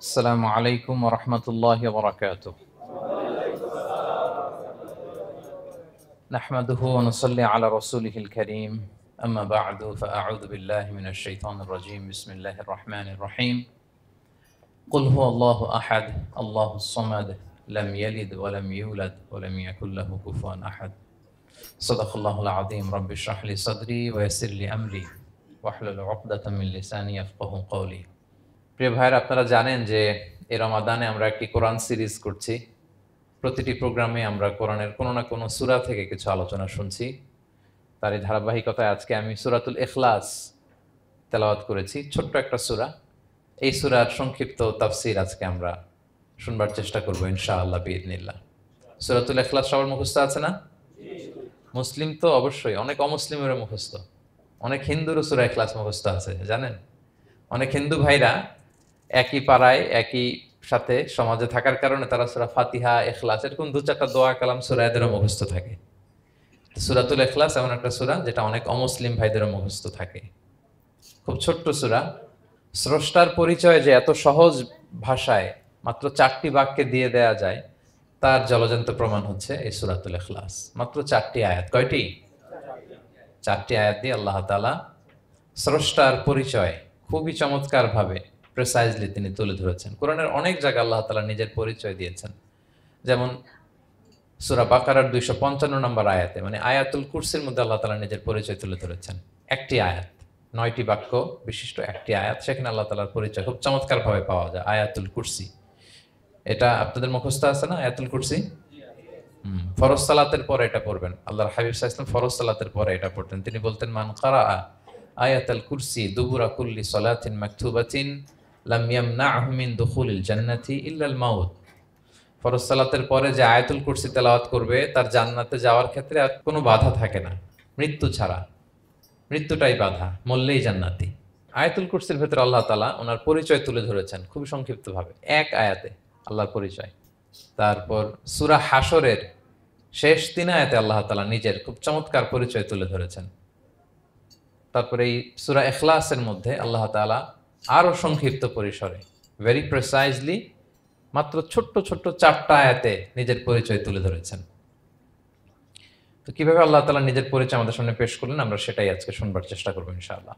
السلام عليكم ورحمة الله وبركاته. نحمده ونصلي على رسوله الكريم. أما بعد فأعوذ بالله من الشيطان الرجيم. بسم الله الرحمن الرحيم. قل هو الله أحد الله الصمد لم يلد ولم يولد ولم يكن له كفوا أحد. صدق الله العظيم. رب اشرح لي صدري ويسر لي أمري واحلل عقدة من لساني يفقهوا قولي. প্রিয় ভাইরা, আপনারা জানেন যে এই রমাদানে আমরা একটি কোরআন সিরিজ করছি। প্রতিটি প্রোগ্রামে আমরা কোরআনের কোনো না কোনো সূরা থেকে কিছু আলোচনা শুনছি। তার এই ধারাবাহিকতায় আজকে আমি সূরাতুল ইখলাস তেলাওয়াত করেছি, ছোট্ট একটা সূরা। এই সূরার সংক্ষিপ্ত তাফসীর আজকে আমরা শুনবার চেষ্টা করব ইনশাআল্লাহ বিইذনিল্লাহ। সূরাতুল ইখলাস সবার মুখস্থ আছে না? মুসলিম তো অবশ্যই, অনেক অমুসলিমেরও মুখস্থ, অনেক হিন্দুরও সূরা ইখলাস মুখস্থ আছে, জানেন? অনেক হিন্দু ভাইরা একই পাড়ায় একই সাথে সমাজে থাকার কারণে তারা সূরা ফাতিহা, ইখলাস এরকম দু চারটা দোয়া কালাম সূরা এদেরও মুখস্থ থাকে। সূরাতুল ইখলাস এমন একটা সূরা যেটা অনেক অমুসলিম ভাইদেরও মুখস্থ থাকে। খুব ছোট্ট সূরা। স্রষ্টার পরিচয় যে এত সহজ ভাষায় মাত্র 4টি বাক্যে দিয়ে দেয়া যায়, তার জলজন্ত প্রমাণ হচ্ছে এই সূরাতুল ইখলাস। মাত্র 4টি আয়াত। কয়টি? 4টি আয়াত দিয়ে আল্লাহ তাআলা স্রষ্টার পরিচয় খুবই চমৎকার ভাবে প্রিসাইজলি তিনি তুলে ধরেছেন। কোরআনের অনেক জায়গায় আল্লাহ তাআলা নিজের পরিচয় দিয়েছেন। যেমন সূরা বাকারার 255 নম্বর আয়াতে, মানে আয়াতুল কুরসির মধ্যে আল্লাহ তাআলা নিজের পরিচয় তুলে ধরেছেন। একটি আয়াত, 9টি বাক্য বিশিষ্ট একটি আয়াত, সেখানে আল্লাহ তাআলার পরিচয় খুব চমৎকার ভাবে পাওয়া যায়। আয়াতুল কুরসি, এটা আপনাদের মুখস্থ আছে না? আয়াতুল কুরসি ফরজ সালাতের পরে এটা পড়বেন। আল্লাহর হাবিব সাল্লাল্লাহু আলাইহি ওয়াসাল্লাম ফরজ সালাতের পরে এটা পড়তেন। তিনি বলতেন, মান কারাআ আয়াতুল কুরসি দুবুরা কুল্লি সালাতিন মাকতুবাতিন লাম ইয়ামনাহু মিন দুখুলিল জান্নাতি ইল্লাল মাউত। ফরজ সালাতের পরে যে আয়াতুল কুরসি তেলাওয়াত করবে তার জান্নাতে যাওয়ার ক্ষেত্রে আর কোনো বাধা থাকে না, মৃত্যু ছাড়া। মৃত্যুটাই বাধা, মরলেই জান্নাতি। আয়াতুল কুরসির ভেতরে আল্লাহ তাআলা ওনার পরিচয় তুলে ধরেছেন খুবই সংক্ষিপ্তভাবে, এক আয়াতে আল্লাহর পরিচয়। তারপর সূরা হাশরের শেষ 3 আয়াতে আল্লাহ তাআলা নিজের খুব চমৎকার পরিচয় তুলে ধরেছেন। তারপরে এই সূরা ইখলাসের মধ্যে আল্লাহ তাআলা আরো সংক্ষিপ্ত পরিসরে, ভেরি প্রিসাইজলি, মাত্র ছোট্ট ছোট্ট 4টা আয়াতে নিজের পরিচয় তুলে ধরেছেন। তো কিভাবে আল্লাহ তাআলা নিজের পরিচয় আমাদের সামনে পেশ করলেন, আমরা সেটাই আজকে শুনবার চেষ্টা করবো ইনশাআল্লাহ।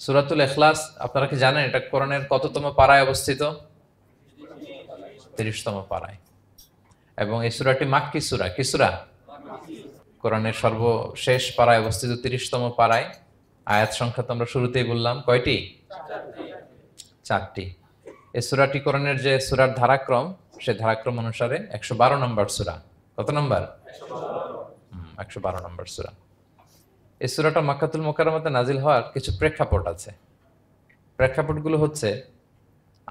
সূরাতুল ইখলাস আপনারা কি জানেন এটা কোরআনের কততম পারায় অবস্থিত? 30তম পারায়। এবং এই সূরাটি মাক্কি সূরা। কি সূরা? কোরআনের সর্বশেষ পারায় অবস্থিত 30তম পারায়। আয়াত সংখ্যা তো আমরা শুরুতেই বললাম, কয়টি? 4টি। এই সূরাটি কোরআনের যে সূরার ধারাক্রম, সে ধারাক্রম অনুসারে 112 নম্বর সূরা। কত নম্বর? 112 নম্বর সূরা। এই সূরাটা মক্কাতুল মুকাররমাতে নাজিল হওয়ার কিছু প্রেক্ষাপট আছে। প্রেক্ষাপটগুলো হচ্ছে,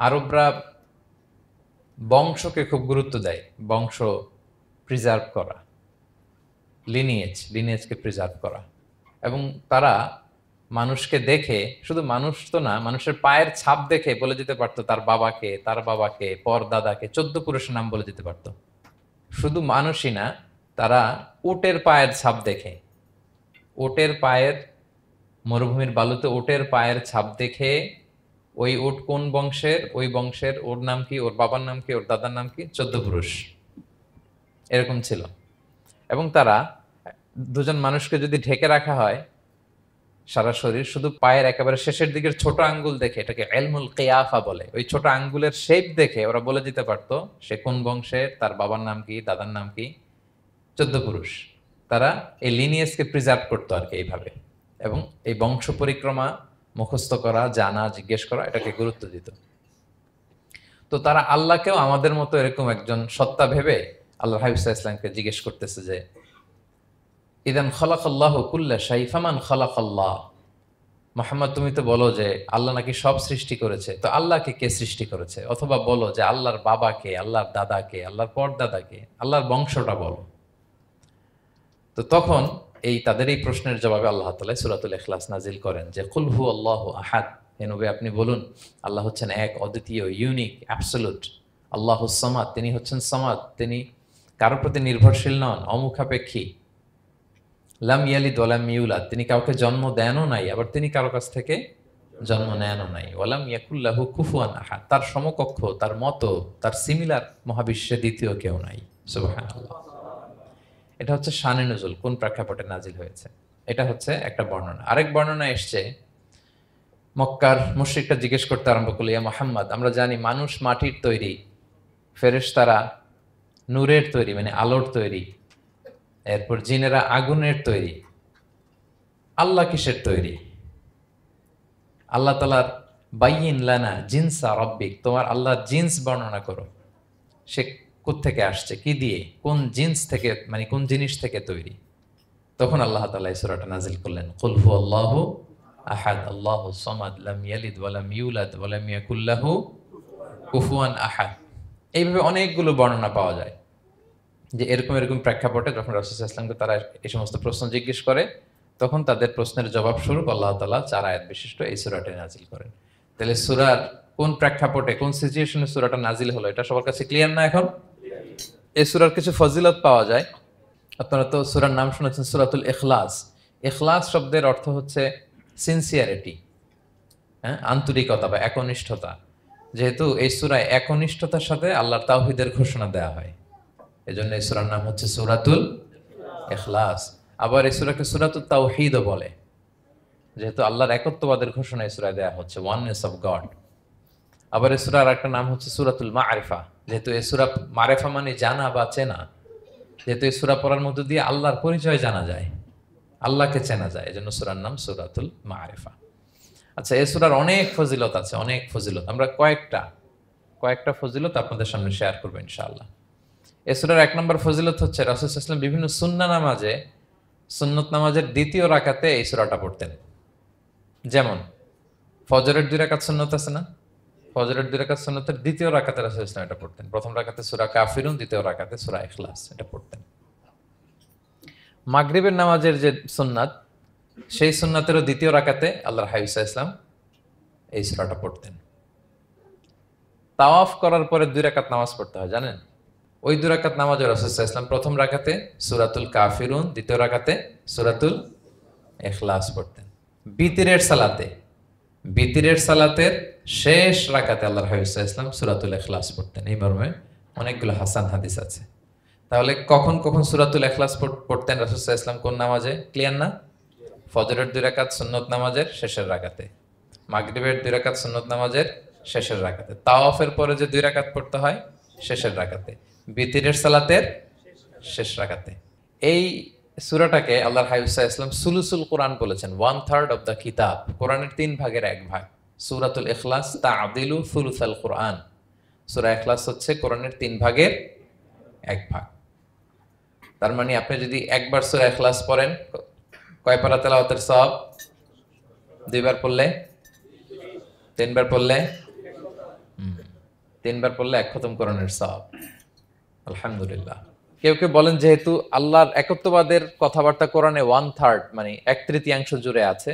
আরবরা বংশকে খুব গুরুত্ব দেয়, বংশ প্রিজার্ভ করা, লিনিয়েজকে প্রিজার্ভ করা। এবং তারা মানুষকে দেখে, শুধু মানুষ তো না, মানুষের পায়ের ছাপ দেখে বলে দিতে পারতো তার বাবাকে, তার বাবাকে, পর দাদাকে, 14 পুরুষের নাম বলে দিতে পারতো। শুধু মানুষই না, তারা উটের পায়ের ছাপ দেখে, উটের পায়ের, মরুভূমির বালুতে উটের পায়ের ছাপ দেখে ওই উট কোন বংশের, ওই বংশের ওর নাম কি, ওর বাবার নাম কি, ওর দাদার নাম কি, 14 পুরুষ এরকম ছিল। এবং তারা দুজন মানুষকে যদি ঢেকে রাখা হয় সারা শরীর, শুধু পায়ের একেবারে শেষের দিকের ছোট আঙ্গুল দেখে, এটাকে ইলমুল কিয়াফা বলে, ওই ছোট আঙ্গুলের শেপ দেখে ওরা বলে দিতে পারতো সে কোন বংশের, তার বাবার নাম কি, দাদার নাম কি, 14 পুরুষ। তারা এই লিনিয়েজকে প্রিজার্ভ করতো আর কি এইভাবে। এবং এই বংশ পরিক্রমা মুখস্থ করা, জানা, জিজ্ঞেস করা, এটাকে গুরুত্ব দিত। তো তারা আল্লাহকেও আমাদের মতো এরকম একজন সত্তা ভেবে আল্লাহ হাবিব সাল্লাল্লাহু আলাইহি ওয়াসাল্লামকে জিজ্ঞেস করতেছে যে, ইদান খালাকাল্লাহু কুল্লা শাই ফামান খালাকাল্লাহ। মুহাম্মদ, তুমি তো বলো যে আল্লাহ নাকি সব সৃষ্টি করেছে, তো আল্লাহকে কে সৃষ্টি করেছে? অথবা বলো যে আল্লাহর বাবাকে, আল্লাহর দাদাকে, আল্লাহর পরদাদাকে, আল্লাহর বংশটা বলো। তো তখন তাদের এই প্রশ্নের জবাবে আল্লাহ তাআলা সূরাতুল ইখলাস নাজিল করেন যে, কুল হু আল্লাহু আহাদ। হে নবী, আপনি বলুন আল্লাহ হচ্ছেন এক, অদ্বিতীয়, ইউনিক, অ্যাবসলিউট। আল্লাহুস সামাদ, তিনি হচ্ছেন সামাদ, তিনি কারোর প্রতি নির্ভরশীল নন, অমুখাপেক্ষী। লাম ইয়ালিদ ওয়া লাম ইউলাদ, তিনি কাউকে জন্ম দেনও নাই, আবার তিনি কারো কাছ থেকে জন্ম নেনও নাই। ওয়ালাম ইয়াকুল্লাহু কুফুয়ান আহাদ, তার সমকক্ষ, তার মতো, তার সিমিলার মহাবিশ্বে দ্বিতীয় কেউ নাই। সুবহানাল্লাহ। এটা হচ্ছে শানে নুজুল, কোন প্রেক্ষাপটে নাজিল হয়েছে, এটা হচ্ছে একটা বর্ণনা। আরেক বর্ণনা এসছে, মক্কার মুশরিকরা জিজ্ঞেস করতে আরম্ভ করলো, ইয়া মুহাম্মদ, আমরা জানি মানুষ মাটির তৈরি, ফেরেশতারা নূরের তৈরি মানে আলোর তৈরি, এরপর জিনেরা আগুনের তৈরি, আল্লাহ কিসের তৈরি? আল্লাহ তাআলার বাইয়িন লানা জিনসা রাব্বিক, তোমার আল্লাহর জিন্স বর্ণনা করো, সে কোত্থেকে আসছে, কি দিয়ে, কোন জিন্স থেকে, মানে কোন জিনিস থেকে তৈরি? তখন আল্লাহ তাআলা এই সূরাটা নাজিল করলেন, কুল হুয়াল্লাহু আহাদ আল্লাহুস সামাদ লাম ইয়ালিদ ওয়া লাম ইউলাদ ওয়া লাম ইয়াকুল লাহু কুফুয়ান আহাদ। এইভাবে অনেকগুলো বর্ণনা পাওয়া যায় যে এরকম এরকম প্রেক্ষাপটে যখন রাসূল সাল্লাল্লাহু আলাইহি ওয়াসাল্লামকে তারা এই সমস্ত প্রশ্ন জিজ্ঞেস করে, তখন তাদের প্রশ্নের জবাব স্বরূপ আল্লাহ তাআলা 4 আয়াত বিশিষ্ট এই সূরাটি নাজিল করেন। তাহলে সূরার কোন প্রেক্ষাপটে, কোন সিচুয়েশনে সূরাটা নাজিল হলো, এটা সবার কাছে ক্লিয়ার না এখন? এই সূরার কিছু ফজিলত পাওয়া যায়। আপনারা তো সূরার নাম শুনেছেন সূরাতুল ইখলাস। ইখলাস শব্দের অর্থ হচ্ছে সিনসিয়ারিটি, হ্যাঁ, আন্তরিকতা বা একনিষ্ঠতা। যেহেতু এই সূরায় একনিষ্ঠতার সাথে আল্লাহর তাওহীদের ঘোষণা দেওয়া হয়, এজন্য এই সূরার নাম হচ্ছে সূরাতুল ইখলাস। আবার এই সূরাকে সূরাতুত তাওহীদও বলে, যেহেতু আল্লাহর একত্ববাদের ঘোষণা এই সূরায় দেওয়া হচ্ছে, ওয়াননেস অফ গড। আবার এই সূরার একটা নাম হচ্ছে সূরাতুল মারিফা, যেহেতু এই সূরা মারিফা মানে জানা বা চেনা, যেহেতু এই সূরা পড়ার মধ্য দিয়ে আল্লাহর পরিচয় জানা যায়, আল্লাহকে চেনা যায়, এজন্য সূরার নাম সূরাতুল মারিফা। আচ্ছা, এই সূরার অনেক ফজিলত আছে, অনেক ফজিলত। আমরা কয়েকটা ফজিলত আপনাদের সামনে শেয়ার করবো ইনশাআল্লাহ। এই সূরার 1 নম্বর ফজিলত হচ্ছে রাসূল সাল্লাল্লাহু আলাইহি ওয়াসাল্লাম বিভিন্ন সুন্নাহ নামাজে, সুন্নত নামাজের দ্বিতীয় রাকাতে এই সূরাটা পড়তেন। যেমন ফজরের 2 রাকাত সুন্নত আছে না, ফজরের 2 রাকাত সুন্নতের দ্বিতীয় রাকাতে রাসূল সাল্লাল্লাহু আলাইহি ওয়াসাল্লাম এটা পড়তেন। প্রথম রাকাতে সূরা কাফিরুন, দ্বিতীয় রাকাতে সূরা ইখলাস এটা পড়তেন। মাগরিবের নামাজের যে সুন্নাত, সেই সুন্নাতেরও দ্বিতীয় রাকাতে আল্লাহর হাবিব সাল্লাল্লাহু আলাইহি ওয়াসাল্লাম এই সূরাটা পড়তেন। তাওয়াফ করার পরে 2 রাকাত নামাজ পড়তে হয়, জানেন? ওই 2 রাকাত নামাজে রাসূল সাল্লাল্লাহু আলাইহি ওয়াসাল্লাম প্রথম রাকাতে সূরাতুল কাফিরুন, দ্বিতীয় রাকাতে সূরাতুল ইখলাস পড়তেন। বিতিরের সালাতের শেষ রাকাতে আল্লাহর হাবিব সাল্লাল্লাহু আলাইহি ওয়াসাল্লাম সূরাতুল ইখলাস পড়তেন। এই মর্মে অনেকগুলো হাসান হাদিস আছে। তাহলে কখন কখন সূরাতুল ইখলাস পড়তেন রাসূল সাল্লাল্লাহু আলাইহি ওয়াসাল্লাম, কোন নামাজে? ক্লিয়ার না? ফজরের 2 রাকাত সুন্নত নামাজের শেষের রাকাতে, মাগরিবের 2 রাকাত সুন্নত নামাজের শেষের রাকাতে, তাওয়াফের পরে যে 2 রাকাত পড়তে হয় শেষের রাকাতে, বিতিরের সালাতের শেষ রাকাতে। এই সূরাটাকে আল্লাহর হাবিব সাল্লাল্লাহু আলাইহি ওয়াসাল্লাম সুলুসুল কোরআন বলেছেন, 1/3 অফ দ্য কিতাব, কোরআনের 3 ভাগের 1 ভাগ। সূরাতুল ইখলাস তা'দিলু সুলুসাল কোরআন, সূরা ইখলাস হচ্ছে কোরআনের 3 ভাগের 1 ভাগ। তার মানে আপনি যদি একবার সূরা ইখলাস পড়েন, কয় পারা তেলাওয়াতের সওয়াব? 2 বার পড়লে, 3 বার পড়লে, 3 বার পড়লে 1 খতম কোরআনের সওয়াব। আলহামদুলিল্লাহ। কেউ কেউ বলেন যেহেতু আল্লাহর একত্ববাদের কথাবার্তা কোরআনে 1/3 মানে 1/3 জুড়ে আছে,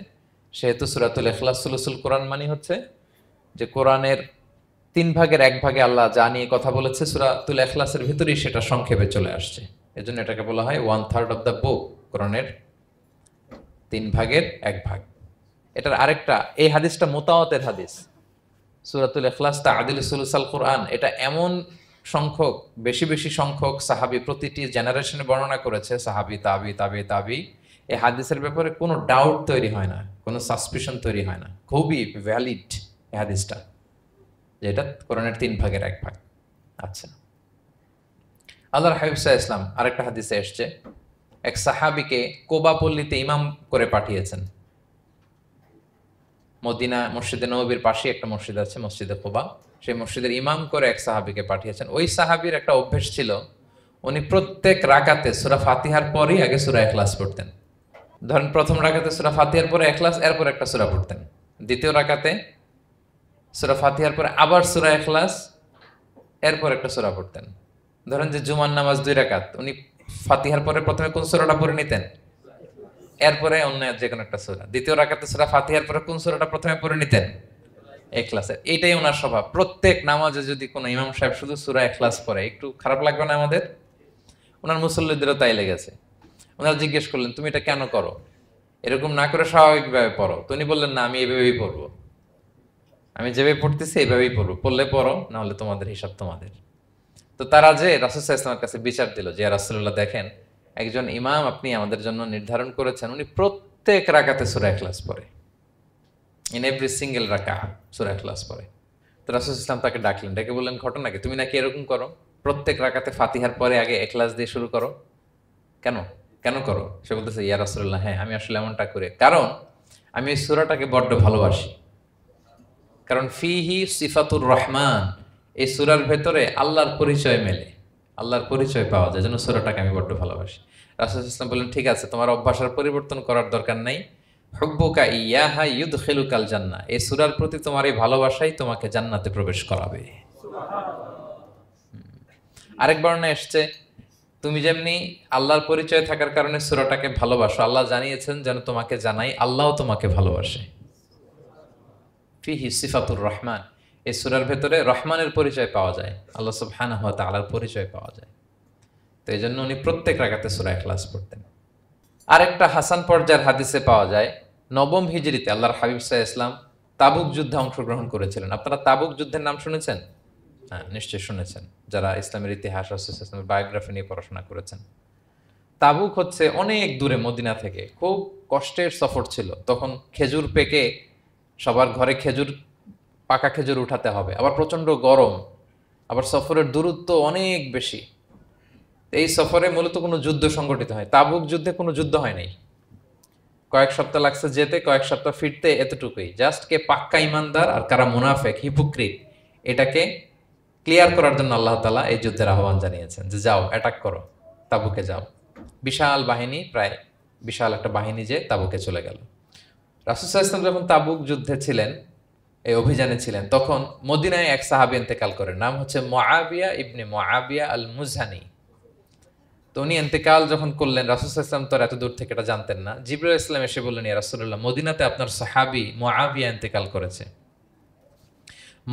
সেহেতু সূরাতুল ইখলাস সুলুসুল কোরআন মানে হচ্ছে যে কোরআনের 3 ভাগের 1 ভাগে আল্লাহ যা নিয়ে কথা বলেছে সূরাতুল ইখলাসের ভিতরেই সেটা সংক্ষেপে চলে আসছে। এজন্য এটাকে বলা হয় 1/3 অফ দ্য বুক, কোরআনের 3 ভাগের 1 ভাগ। এটার আরেকটা, এই হাদিসটা মুতাওয়াতির হাদিস, সূরাতুল ইখলাস তা'দিলু সুলুসাল কোরআন, এটা এমন সংখ্যক, বেশি বেশি সংখ্যক সাহাবী প্রতিটি জেনারেশনে বর্ণনা করেছে, সাহাবী, তাবি, এই হাদিসের ব্যাপারে কোনো ডাউট তৈরি হয় না, কোনো সাসপিশন তৈরি হয় না, খুবই ভ্যালিড এই হাদিসটা, যেটা কোরআনের 3 ভাগের 1 ভাগ। আচ্ছা, আল্লাহর হাবিব সাল্লাল্লাহু আলাইহি ওয়াসাল্লাম আরেকটা হাদিসে এসেছে, এক সাহাবীকে কোবা পল্লীতে ইমাম করে পাঠিয়েছেন। মদিনা মসজিদে নববীর পাশে একটা মসজিদ আছে, মসজিদে কোবা, সেই মসজিদের ইমাম করে এক সাহাবীকে পাঠিয়েছেন। ওই সাহাবীর একটা অভ্যেস ছিল, উনি প্রত্যেক রাকাতে সূরা ফাতিহার পরেই আগে সূরা ইখলাস পড়তেন। ধরেন প্রথম রাকাতে সূরা ফাতিহার পরে ইখলাস, এরপর একটা সূরা পড়তেন। দ্বিতীয় রাকাতে সূরা ফাতিহার পরে আবার সূরা ইখলাস, এরপর একটা সূরা পড়তেন। ধরেন যে জুমার নামাজ 2 রাকাত, উনি ফাতিহার পরে প্রথমে কোন সূরাটা পড়ে নিতেন, এরপরে অন্য যে কোনো একটা সূরা। দ্বিতীয় রাকাতে সূরা ফাতিহার পরে কোন সূরাটা প্রথমে পড়ে নিতেন? ইখলাসের। এইটাই ওনার স্বভাব। প্রত্যেক নামাজে যদি কোনো ইমাম সাহেব শুধু সূরা ইখলাস পড়ে, একটু খারাপ লাগবে না আমাদের? ওনার মুসল্লিদেরও তাই লেগেছে। ওনারা জিজ্ঞেস করলেন, তুমি এটা কেন করো? এরকম না করে স্বাভাবিকভাবে পড়ো। তো উনি বললেন, না, আমি এইভাবেই পড়বো। আমি যেভাবে পড়তেছি এইভাবেই পড়ো, পড়লে পড়ো, না হলে তোমাদের হিসাব তোমাদের। তো তারা যে রাসূল সাল্লাল্লাহু আলাইহি ওয়াসাল্লামের কাছে বিচার দিল যে, ইয়া রাসূলুল্লাহ, দেখেন একজন ইমাম আপনি আমাদের জন্য নির্ধারণ করেছেন, উনি প্রত্যেক রাকাতে সূরা ইখলাস পড়ে, ইন এভরি সিঙ্গেল রাকা সূরা ইখলাস পড়ে। তো রাসূল সাল্লাল্লাহু আলাইহি ওয়াসাল্লাম তাকে ডাকলেন, ডেকে বললেন, ঘটনা কি, তুমি নাকি এরকম করো, প্রত্যেক রাকাতে ফাতিহার পরে আগে ইখলাস দিয়ে শুরু করো, কেন কেন করো? সে বলতেছে, ইয়া রাসূলুল্লাহ, হ্যাঁ আমি আসলে এমনটা করে, কারণ আমি এই সূরাটাকে বড্ড ভালোবাসি। কারণ ফিহি সিফাতুর রহমান, এই সূরার ভেতরে আল্লাহর পরিচয় মেলে, আল্লাহর পরিচয় পাওয়া যায়, যেন সূরাটাকে আমি বড্ড ভালোবাসি। রাসূল সাল্লাল্লাহু আলাইহি ওয়াসাল্লাম বললেন, ঠিক আছে, তোমার অভ্যাসের পরিবর্তন করার দরকার নাই, হুব্বুকা ইয়াহা ইউদখিলুকাল জান্নাহ, এই সূরার প্রতি তোমার এই ভালোবাসাই তোমাকে জান্নাতে প্রবেশ করাবে। আরেক বর্ণনায় এসছে, তুমি যেমনি আল্লাহর পরিচয় থাকার কারণে সূরাটাকে ভালোবাসো, আল্লাহ জানিয়েছেন যেন তোমাকে জানাই আল্লাহও তোমাকে ভালোবাসে। ফিহি সিফাতুর রহমান, এই সূরার ভেতরে রহমানের পরিচয় পাওয়া যায়, আল্লাহ সুবহানাহু ওয়া তাআলার পরিচয় পাওয়া যায়। তো এই জন্য উনি প্রত্যেক রাকাতে সূরা ইখলাস পড়তেন। আরেকটা হাসান পর্যায়ের হাদিসে পাওয়া যায়, নবম হিজরিতে আল্লাহর হাবিব সাল্লাল্লাহু আলাইহি ওয়াসাল্লাম তাবুক যুদ্ধে অংশগ্রহণ করেছিলেন। আপনারা তাবুক যুদ্ধের নাম শুনেছেন? হ্যাঁ, নিশ্চয়ই শুনেছেন, যারা ইসলামের ইতিহাস, রাসূল সাল্লাল্লাহু আলাইহি ওয়াসাল্লামের বায়োগ্রাফি নিয়ে পড়াশোনা করেছেন। তাবুক হচ্ছে অনেক দূরে মদিনা থেকে, খুব কষ্টের সফর ছিল। তখন খেজুর পেকে সবার ঘরে খেজুর, পাকা খেজুর উঠাতে হবে, আবার প্রচণ্ড গরম, আবার সফরের দূরত্ব অনেক বেশি। এই সফরে মূলত কোনো যুদ্ধ সংগঠিত হয়, তাবুক যুদ্ধে কোনো যুদ্ধ হয় নাই। কয়েক সপ্তাহ লাগছে যেতে, কয়েক সপ্তাহ ফিরতে, এতটুকুই। জাস্ট কে পাক্কা ইমানদার আর কারা মুনাফেক, হিপোক্রিট, এটাকে ক্লিয়ার করার জন্য আল্লাহ তাআলা এই যুদ্ধের আহ্বান জানিয়েছেন যে যাও, অ্যাটাক করো, তাবুকে যাও। বিশাল বাহিনী, প্রায় বিশাল একটা বাহিনী যে তাবুকে চলে গেল। রাসূল সাল্লাল্লাহু আলাইহি ওয়াসাল্লাম যখন তাবুক যুদ্ধে ছিলেন, এই অভিযানে ছিলেন, তখন মদিনায় এক সাহাবী ইন্তেকাল করেন, নাম হচ্ছে মুআবিয়া ইবনে মুআবিয়া আল মুজহানি। তো উনি ইন্তেকাল যখন করলেন, রাসূল সাল্লাল্লাহু আলাইহি ওয়াসাল্লাম তো এত দূর থেকে এটা জানতেন না। জিবরাইল আলাইহিস সালাম এসে বললেন, ইয়া রাসূলুল্লাহ, মদিনাতে আপনার সাহাবী মুআবিয়া ইন্তেকাল করেছে।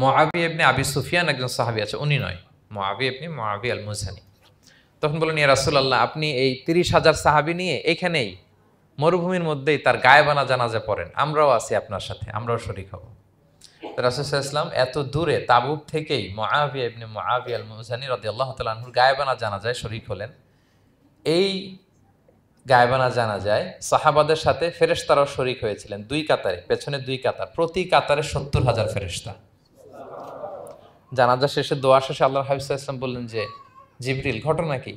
মুআবিয়া ইবনে আবি সুফিয়ান একজন সাহাবী আছে, উনি নয়, মুআবিয়া ইবনে মুআবিয়া আল মুজহানি। তখন বললেন, ইয়া রাসূলুল্লাহ, আপনি এই ৩০,০০০ সাহাবী নিয়ে এখানেই মরুভূমির মধ্যেই তার গায়েবানা জানাজা পড়েন, আমরাও আছি আপনার সাথে, আমরাও শরীক হব। রাসূল সাল্লাল্লাহু আলাইহি ওয়াসাল্লাম এত দূরে তাবুক থেকেই মুআবিয়া ইবনে মুআবিয়া আল মুজহানি রাদিয়াল্লাহু তাআলা আনহুর গায়েবানা জানাজায় শরীক হলেন। এই গায়েবানা জানাজায় সাহাবাদের সাথে ফেরেশতারাও শরীক হয়েছিলেন, দুই কাতারে, পেছনে দুই কাতার, প্রতি কাতারে ৭০,০০০ ফেরেশতা। জানাজা শেষে, দোয়া শেষে আল্লাহর হাবিব সাল্লাল্লাহু আলাইহি ওয়াসাল্লাম বললেন যে, জিবরিল, ঘটনা কি?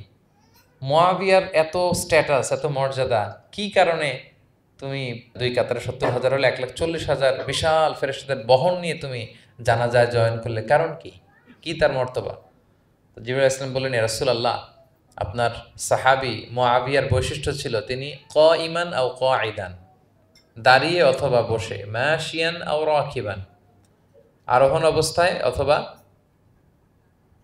মুআবিয়ার এত স্ট্যাটাস, এত মর্যাদা, কি কারণে তুমি দুই কাতারে ৭০,০০০ হলে ১,৪০,০০০ বিশাল ফেরেশতাদের বহন নিয়ে তুমি জানাজায় জয়েন করলে, কারণ কি? কি তার মর্তবা? তো জিবরাইল আলাইহিস সালাম বললেন, ইয়া রাসূলুল্লাহ, আপনার সাহাবী মুআবিয়ার বৈশিষ্ট্য ছিল তিনি কাইমান আও কাঈদান, দাঁড়িয়ে অথবা বসে, মাশিয়ান আও রাকিবান, আরোহণ অবস্থায় অথবা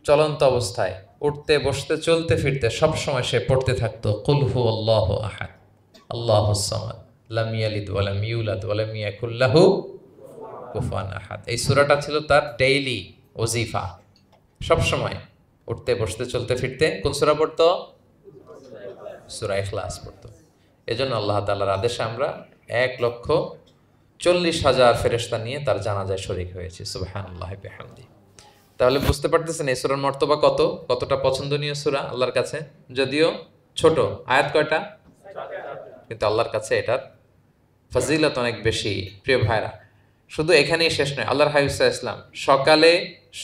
চলন্ত অবস্থায়, উঠতে বসতে চলতে ফিরতে সবসময় সে পড়তে থাকতো, কুল হুয়াল্লাহু আহাদ আল্লাহুস সামাদ লাম ইয়ালিদ ওয়া লাম ইউলাদ ওয়া লাম ইয়াকুল লাহু কুফুয়ান আহাদ। এই সূরাটা ছিল তার ডেইলি ওজিফা, সবসময় উঠতে বসতে চলতে ফিরতে কোন সূরা পড়তো? সূরা ইখলাস পড়তো। এজন্য আল্লাহ তাআলার আদেশে আমরা ১,৪০,০০০ ফেরেশতা নিয়ে তার জানাজায় শরীক হয়েছি। সুবহানাল্লাহি ওয়া বিহামদিহি। তাহলে বুঝতে পারতেছেন এই সূরার মর্তবা কতটা পছন্দনীয় সূরা আল্লাহর কাছে। যদিও ছোট, আয়াত কয়টা? কিন্তু আল্লাহর কাছে এটার ফজিলত অনেক বেশি। প্রিয় ভাইরা, শুধু এখানেই শেষ নয়, আল্লাহর হাবিব সাল্লাল্লাহু আলাইহি ওয়াসাল্লাম সকালে,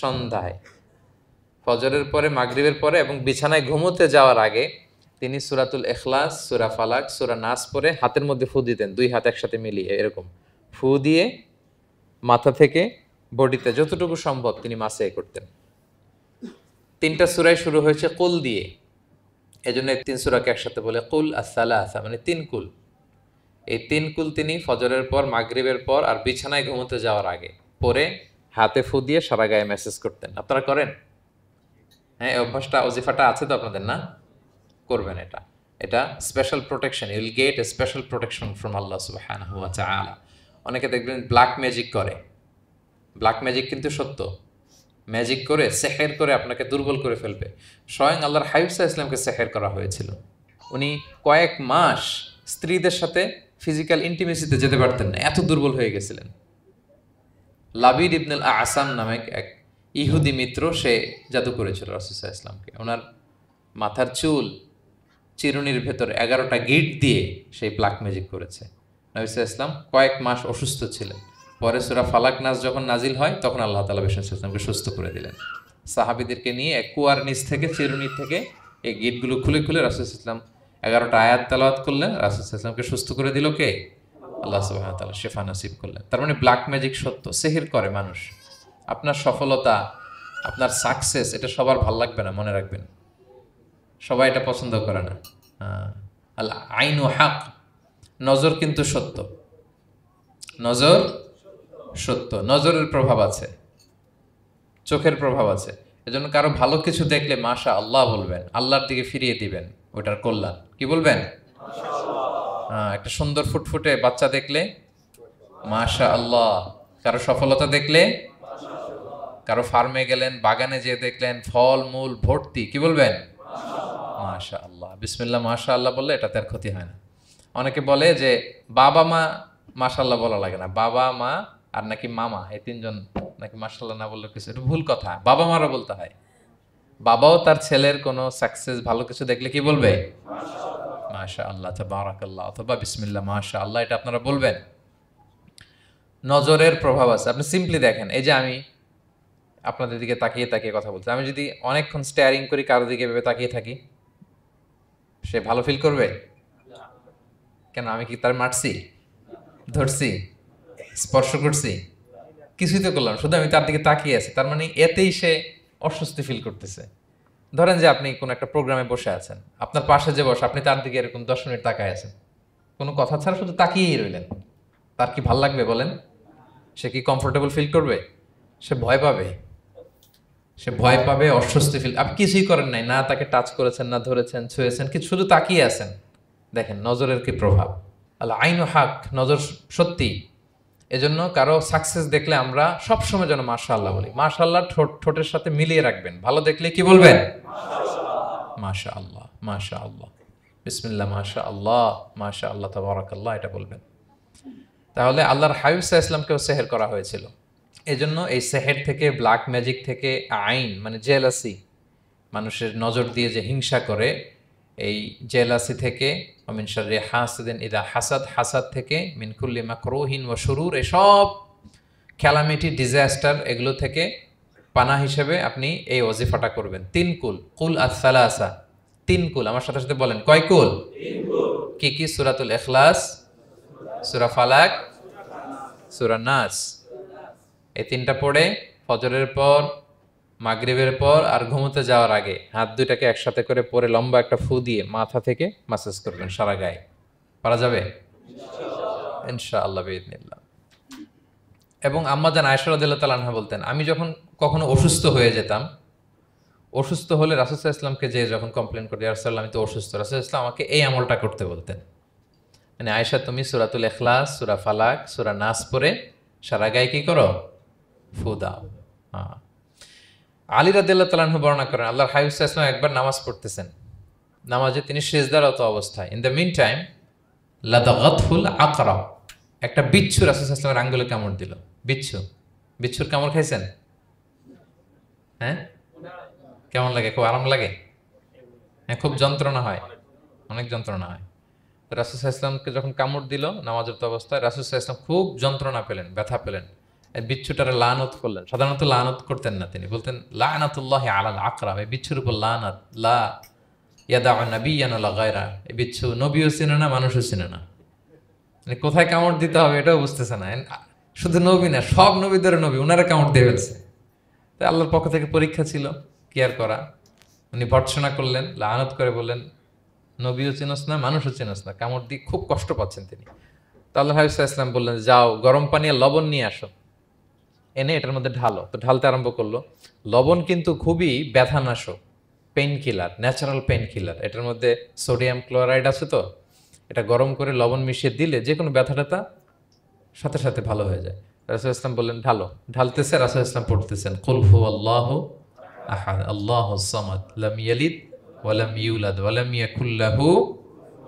সন্ধ্যায়, ফজরের পরে, মাগরিবের পরে এবং বিছানায় ঘুমোতে যাওয়ার আগে তিনি সূরাতুল ইখলাস, সূরা ফালাক, সূরা নাস পড়ে হাতের মধ্যে ফু দিতেন, দুই হাত একসাথে মিলিয়ে এরকম ফু দিয়ে মাথা থেকে বডিতে যতটুকু সম্ভব তিনি মাসে করতেন। ৩টা সূরাই শুরু হয়েছে কুল দিয়ে, এজন্য ৩ সূরাকে একসাথে বলে কুল আস-সালাসা, মানে ৩ কুল। এই ৩ কুল তিনি ফজরের পর, মাগরিবের পর আর বিছানায় ঘুমোতে যাওয়ার আগে পরে হাতে ফু দিয়ে সারা গায়ে মেসেজ করতেন। আপনারা করেন? হ্যাঁ, এই অভ্যাসটা, ওজিফাটা আছে তো আপনাদের, না? করবেন এটা। এটা special protection, you will get a special protection from আল্লাহ সুবহানাহু ওয়া তাআলা। অনেকে দেখবেন ব্ল্যাক ম্যাজিক করে, ব্ল্যাক ম্যাজিক কিন্তু সত্য, ম্যাজিক করে, সেহের করে আপনাকে দুর্বল করে ফেলবে। স্বয়ং আল্লাহর হাবিব সাল্লাল্লাহু আলাইহি ওয়াসাল্লামকে সেহের করা হয়েছিল। উনি কয়েক মাস স্ত্রীদের সাথে ফিজিক্যাল ইন্টিমেসিতে যেতে পারতেন না, এত দুর্বল হয়ে গেছিলেন। লাবিদ ইবনুল আসাম নামে এক ইহুদি মিত্র, সে জাদু করেছিল রাসূলুল্লাহ ইসলামকে। ওনার মাথার চুল চিরুনির ভেতর 11টা গিট দিয়ে সেই ব্ল্যাক ম্যাজিক করেছে। নবী সাল্লাল্লাহু আলাইহি ওয়াসাল্লাম কয়েক মাস অসুস্থ ছিলেন। পরে সূরা ফালাক নাস যখন নাজিল হয় তখন আল্লাহ তাআলা রাসূলুল্লাহ সাল্লাল্লাহু আলাইহি ওয়াসাল্লামকে সুস্থ করে দিলেন। সাহাবীদেরকে নিয়ে এক কুয়ার নিচ থেকে, চিরুনি থেকে এই গিটগুলো খুলে খুলে রাসূলুল্লাহ সাল্লাল্লাহু আলাইহি ওয়াসাল্লাম 11টা আয়াত তেলাওয়াত করলেন। রাসূলুল্লাহ সাল্লাল্লাহু আলাইহি ওয়াসাল্লামকে সুস্থ করে দিল কে? আল্লাহ সুবহানাহু ওয়া তাআলা শিফা নসিব করলেন। তার মানে ব্ল্যাক ম্যাজিক সত্য, সিহির করে মানুষ। আপনার সফলতা, আপনার সাকসেস, এটা সবার ভাল লাগবে না, মনে রাখবেন। সবাই এটা পছন্দ করে না। আল আইনু হক, নজর কিন্তু সত্য। নজর সত্য, নজরের প্রভাব আছে, চোখের প্রভাব আছে। এজন্য কারো ভালো কিছু দেখলে মাশা আল্লাহ বলবেন, আল্লাহর দিকে ফিরিয়ে দিবেন ওটার কল্যাণ। কি বলবেন? একটা সুন্দর ফুটফুটে বাচ্চা দেখলে মাশা আল্লাহ। কারো সফলতা দেখলে, কারো ফার্মে গেলেন, বাগানে যেয়ে দেখলেন ফল মূল ভর্তি, কি বলবেন? মাশা আল্লাহ। বিসমিল্লাহ মাশা আল্লাহ বললে এটাতে আর ক্ষতি হয় না। অনেকে বলে যে বাবা মা মাশাআল্লাহ বলা লাগে না, বাবা মা আর নাকি মামা, এই তিনজন নাকি মাশাআল্লাহ না বললে কিছু, এটা ভুল কথা। বাবা মারও বলতে হয়। বাবাও তার ছেলের কোনো সাকসেস, ভালো কিছু দেখলে কি বলবে? মাশা আল্লাহ, তাবারাকাল্লাহ, অথবা বিসমিল্লাহ মাশা আল্লাহ, এটা আপনারা বলবেন। নজরের প্রভাব আছে। আপনি সিম্পলি দেখেন, এই যে আমি আপনাদের দিকে তাকিয়ে তাকিয়ে কথা বলছি, আমি যদি অনেকক্ষণ স্টেয়ারিং করি, কারো দিকে ভেবে তাকিয়ে থাকি, সে ভালো ফিল করবে? কেন? আমি কি তার মারছি, ধরছি, স্পর্শ করছি? কিছুই তো করলাম, শুধু আমি তার দিকে তাকিয়ে আছি। তার মানে এতেই সে অস্বস্তি ফিল করতেছে। ধরেন যে আপনি কোনো একটা প্রোগ্রামে বসে আছেন, আপনার পাশে যে বসে, আপনি তার দিকে এরকম 10 মিনিট তাকায় আছেন, কোনো কথা ছাড়া শুধু তাকিয়েই রইলেন। তার কি ভাল লাগবে বলেন? সে কি কমফোর্টেবল ফিল করবে? সে ভয় পাবে, সে ভয় পাবে, অস্বস্তি ফিল। আপনি কিছুই করেন নাই, না তাকে টাচ করেছেন, না ধরেছেন, ছুঁয়েছেন, কিন্তু শুধু তাকিয়ে আছেন। দেখেন নজরের কি প্রভাব। আল্লাহ আইনু হক, নজর সত্যি। এজন্য কারো সাকসেস দেখলে আমরা সবসময় যেন মাশাআল্লাহ বলি। মাশাআল্লাহ ঠোঁটের সাথে মিলিয়ে রাখবেন। ভালো দেখলে কি বলবেন? মাশাআল্লাহ, মাশাআল্লাহ, বিসমিল্লাহ মাশাআল্লাহ, মাশাআল্লাহ, তাবারাকাল্লাহ, এটা বলবেন। তাহলে আল্লাহর হাবিব সাল্লাল্লাহু আলাইহি ওয়াসাল্লামকেও সেহের করা হয়েছিল। এজন্য এই সেহের থেকে, ব্ল্যাক ম্যাজিক থেকে, আইন মানে জেলাসি, মানুষের নজর দিয়ে যে হিংসা করে, এই জেলাসি থেকে, মিন শাররি হাসিদিন ইযা হাসাদ, হাসাদ থেকে, মিন কুল্লি মাকরুহিন ওয়া শুরুর, এসব ক্যালামিটি, ডিজাস্টার, এগুলো থেকে পানা হিসেবে আপনি এই ওয়াজিফাটা করবেন। 3 কুল, কুল আস-সালাসা, 3 কুল। আমার সাথে সাথে বলেন, কয় কুল? 3 কুল। কি কি? সূরাতুল ইখলাস, সূরা ফালাক, সূরা নাস। এই 3টা পড়ে ফজরের পর, মাগরিবের পর আর ঘুমোতে যাওয়ার আগে হাত দুইটাকে একসাথে করে পরে লম্বা একটা ফু দিয়ে মাথা থেকে মাসাজ করবেন সারা গায়ে। পারা যাবে ইনশাআল্লাহ বিইذنিল্লাহ। এবং আম্মা জান আয়েশা রাদিয়াল্লাহু তাআলা আনহা বলতেন, আমি যখন কখনো অসুস্থ হয়ে যেতাম, অসুস্থ হলে রাসূল সাল্লাল্লাহু আলাইহি ওয়াসাল্লামকে যে যখন কমপ্লেইন করতে, ইয়া রাসূলুল্লাহ আমি তো অসুস্থ, রাসূল সাল্লাল্লাহু আলাইহি ওয়াসাল্লাম আমাকে এই আমলটা করতে বলতেন। মানে আয়েশা, তুমি সূরাতুল ইখলাস, সূরা ফালাক, সূরা নাস পড়ে সারা গায়ে কি করো? ফু দাও। হ্যাঁ। আলী রাদিয়াল্লাহু তাআলা আনহু বর্ণনা করেন, আল্লাহর হাবিব সাল্লাল্লাহু আলাইহি ওয়াসাল্লাম একবার নামাজ পড়তেছেন, নামাজে তিনি সিজদারত অবস্থায়, ইন দ্য মিন টাইম লাদাগাতহুল আকরা, একটা বিচ্ছু রাসূল সাল্লাল্লাহু আলাইহি ওয়াসাল্লামের আঙ্গুলে কামড় দিল। বিচ্ছু, বিচ্ছুর কামড় খাইছেন? হ্যাঁ, কেমন লাগে? খুব আরাম লাগে? হ্যাঁ, খুব যন্ত্রণা হয়, অনেক যন্ত্রণা হয়। রাসূল সাল্লাল্লাহু আলাইহি ওয়াসাল্লামকে যখন কামড় দিল নামাজের অবস্থায়, রাসূল সাল্লাল্লাহু আলাইহি ওয়াসাল্লাম খুব যন্ত্রণা পেলেন, ব্যথা পেলেন। এই বিচ্ছুটারে লানত করলেন। সাধারণত লানত করতেন না, তিনি বলতেন লানাতুল্লাহি আলাল আকরা, এই বিচ্ছুর উপর লানাত, লা ইয়াদাউ নাবিয়্যান ওয়ালা গায়রা। এই বিচ্ছু নবীও চিনে না, মানুষও চিনে না। মানে কোথায় কামড় দিতে হবে এটাও বুঝতেছে না। শুধু নবী না, সব নবীদের নবী, ওনারা কামড় দিয়ে ফেলছে। তাই আল্লাহর পক্ষ থেকে পরীক্ষা ছিল, কেয়ার করা। উনি ভর্ৎসনা করলেন, লানত করে বললেন, নবীও চিনস না, মানুষও চিনস না, কামড় দিয়ে খুব কষ্ট পাচ্ছেন তিনি। তো আল্লাহ হাবিব সাল্লাল্লাহু আলাইহি ওয়াসাল্লাম বললেন, যাও গরম পানি আর লবণ নিয়ে আসো, এনে এটার মধ্যে ঢালো। তো ঢালতে আরম্ভ করলো। লবণ কিন্তু খুবই ব্যথানাশক, painkiller, natural painkiller. এটার মধ্যে সোডিয়াম ক্লোরাইড আছে, তো এটা গরম করে লবণ মিশিয়ে দিলে যে কোনো ব্যথা ট্যাথা সাথে সাথে ভালো হয়ে যায়। রাসূল ইসলাম বললেন ঢালো। ঢালতেছে, রাসূল ইসলাম পড়তেছেন কুল হুয়াল্লাহু আহাদ আল্লাহুস সামাদ লাম ইয়ালিদ ওয়া লাম ইউলাদ ওয়া লাম ইয়াকুল লাহু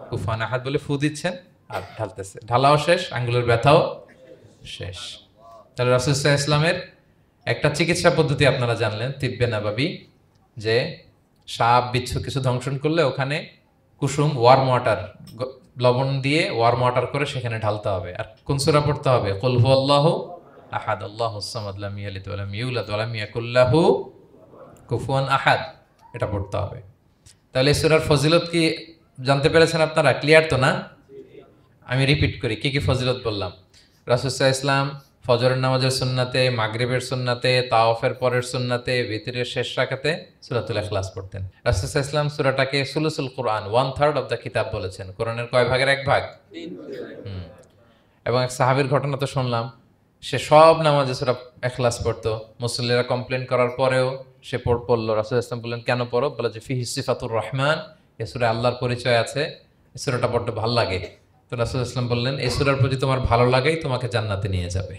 কুফুয়ান আহাদ বলে ফু দিচ্ছেন আর ঢালতেছে। ঢালাও শেষ, আঙ্গুলের ব্যথাও শেষ। তাহলে রাসূল সাল্লাল্লাহু আলাইহি ইসলামের একটা চিকিৎসা পদ্ধতি আপনারা জানলেন, তিব্বে নাবাবী, যে সাপ বিচ্ছু কিছু দংশন করলে ওখানে কুসুম ওয়ার্ম ওয়াটার লবণ দিয়ে ওয়ার্ম ওয়াটার করে সেখানে ঢালতে হবে। আর কোন সূরা পড়তে হবে? কুল হুয়াল্লাহু আহাদ আল্লাহুস সামাদ লাম ইয়ালিদ ওয়া লাম ইউলাদ ওয়া লাম ইয়াকুল লাহু কুফুয়ান আহাদ, এটা পড়তে হবে। তাহলে এই সূরার ফজিলত কি জানতে পেরেছেন আপনারা? ক্লিয়ার তো না? আমি রিপিট করি কি কি ফজিলত বললাম। রাসূল সাল্লাল্লাহু আলাইহি ওয়াসাল্লাম ফজরের নামাজের সুন্নাতে, মাগরিবের সুন্নাতে, তাওয়াফের পরের সুন্নাতে, ভিতরের শেষ রাকাতে সূরাতুল ইখলাস পড়তেন। রাসূল সাল্লাল্লাহু আলাইহি ওয়াসাল্লাম সূরাটাকে সুলুসুল কুরআন, 1/3 অফ দ্য কিতাব বলেছেন। কোরআনের কয় ভাগের এক ভাগ? 3 ভাগ। এবং এক সাহাবীর ঘটনা তো শুনলাম, সে সব নামাজে সূরা ইখলাস পড়তো। মুসল্লিরা কমপ্লেন করার পরেও সে পড়লো। রাসূল সাল্লাল্লাহু আলাইহি ওয়াসাল্লাম বললেন, কেন পড়ো? বলে যে ফিহি সিফাতুর রহমান, এই সূরায় আল্লাহর পরিচয় আছে, এই সূরাটা পড়তে ভালো লাগে। তো রাসূল সাল্লাল্লাহু আলাইহি ওয়াসাল্লাম বললেন, এই সূরার প্রতি তোমার ভালো লাগেই তোমাকে জান্নাতে নিয়ে যাবে।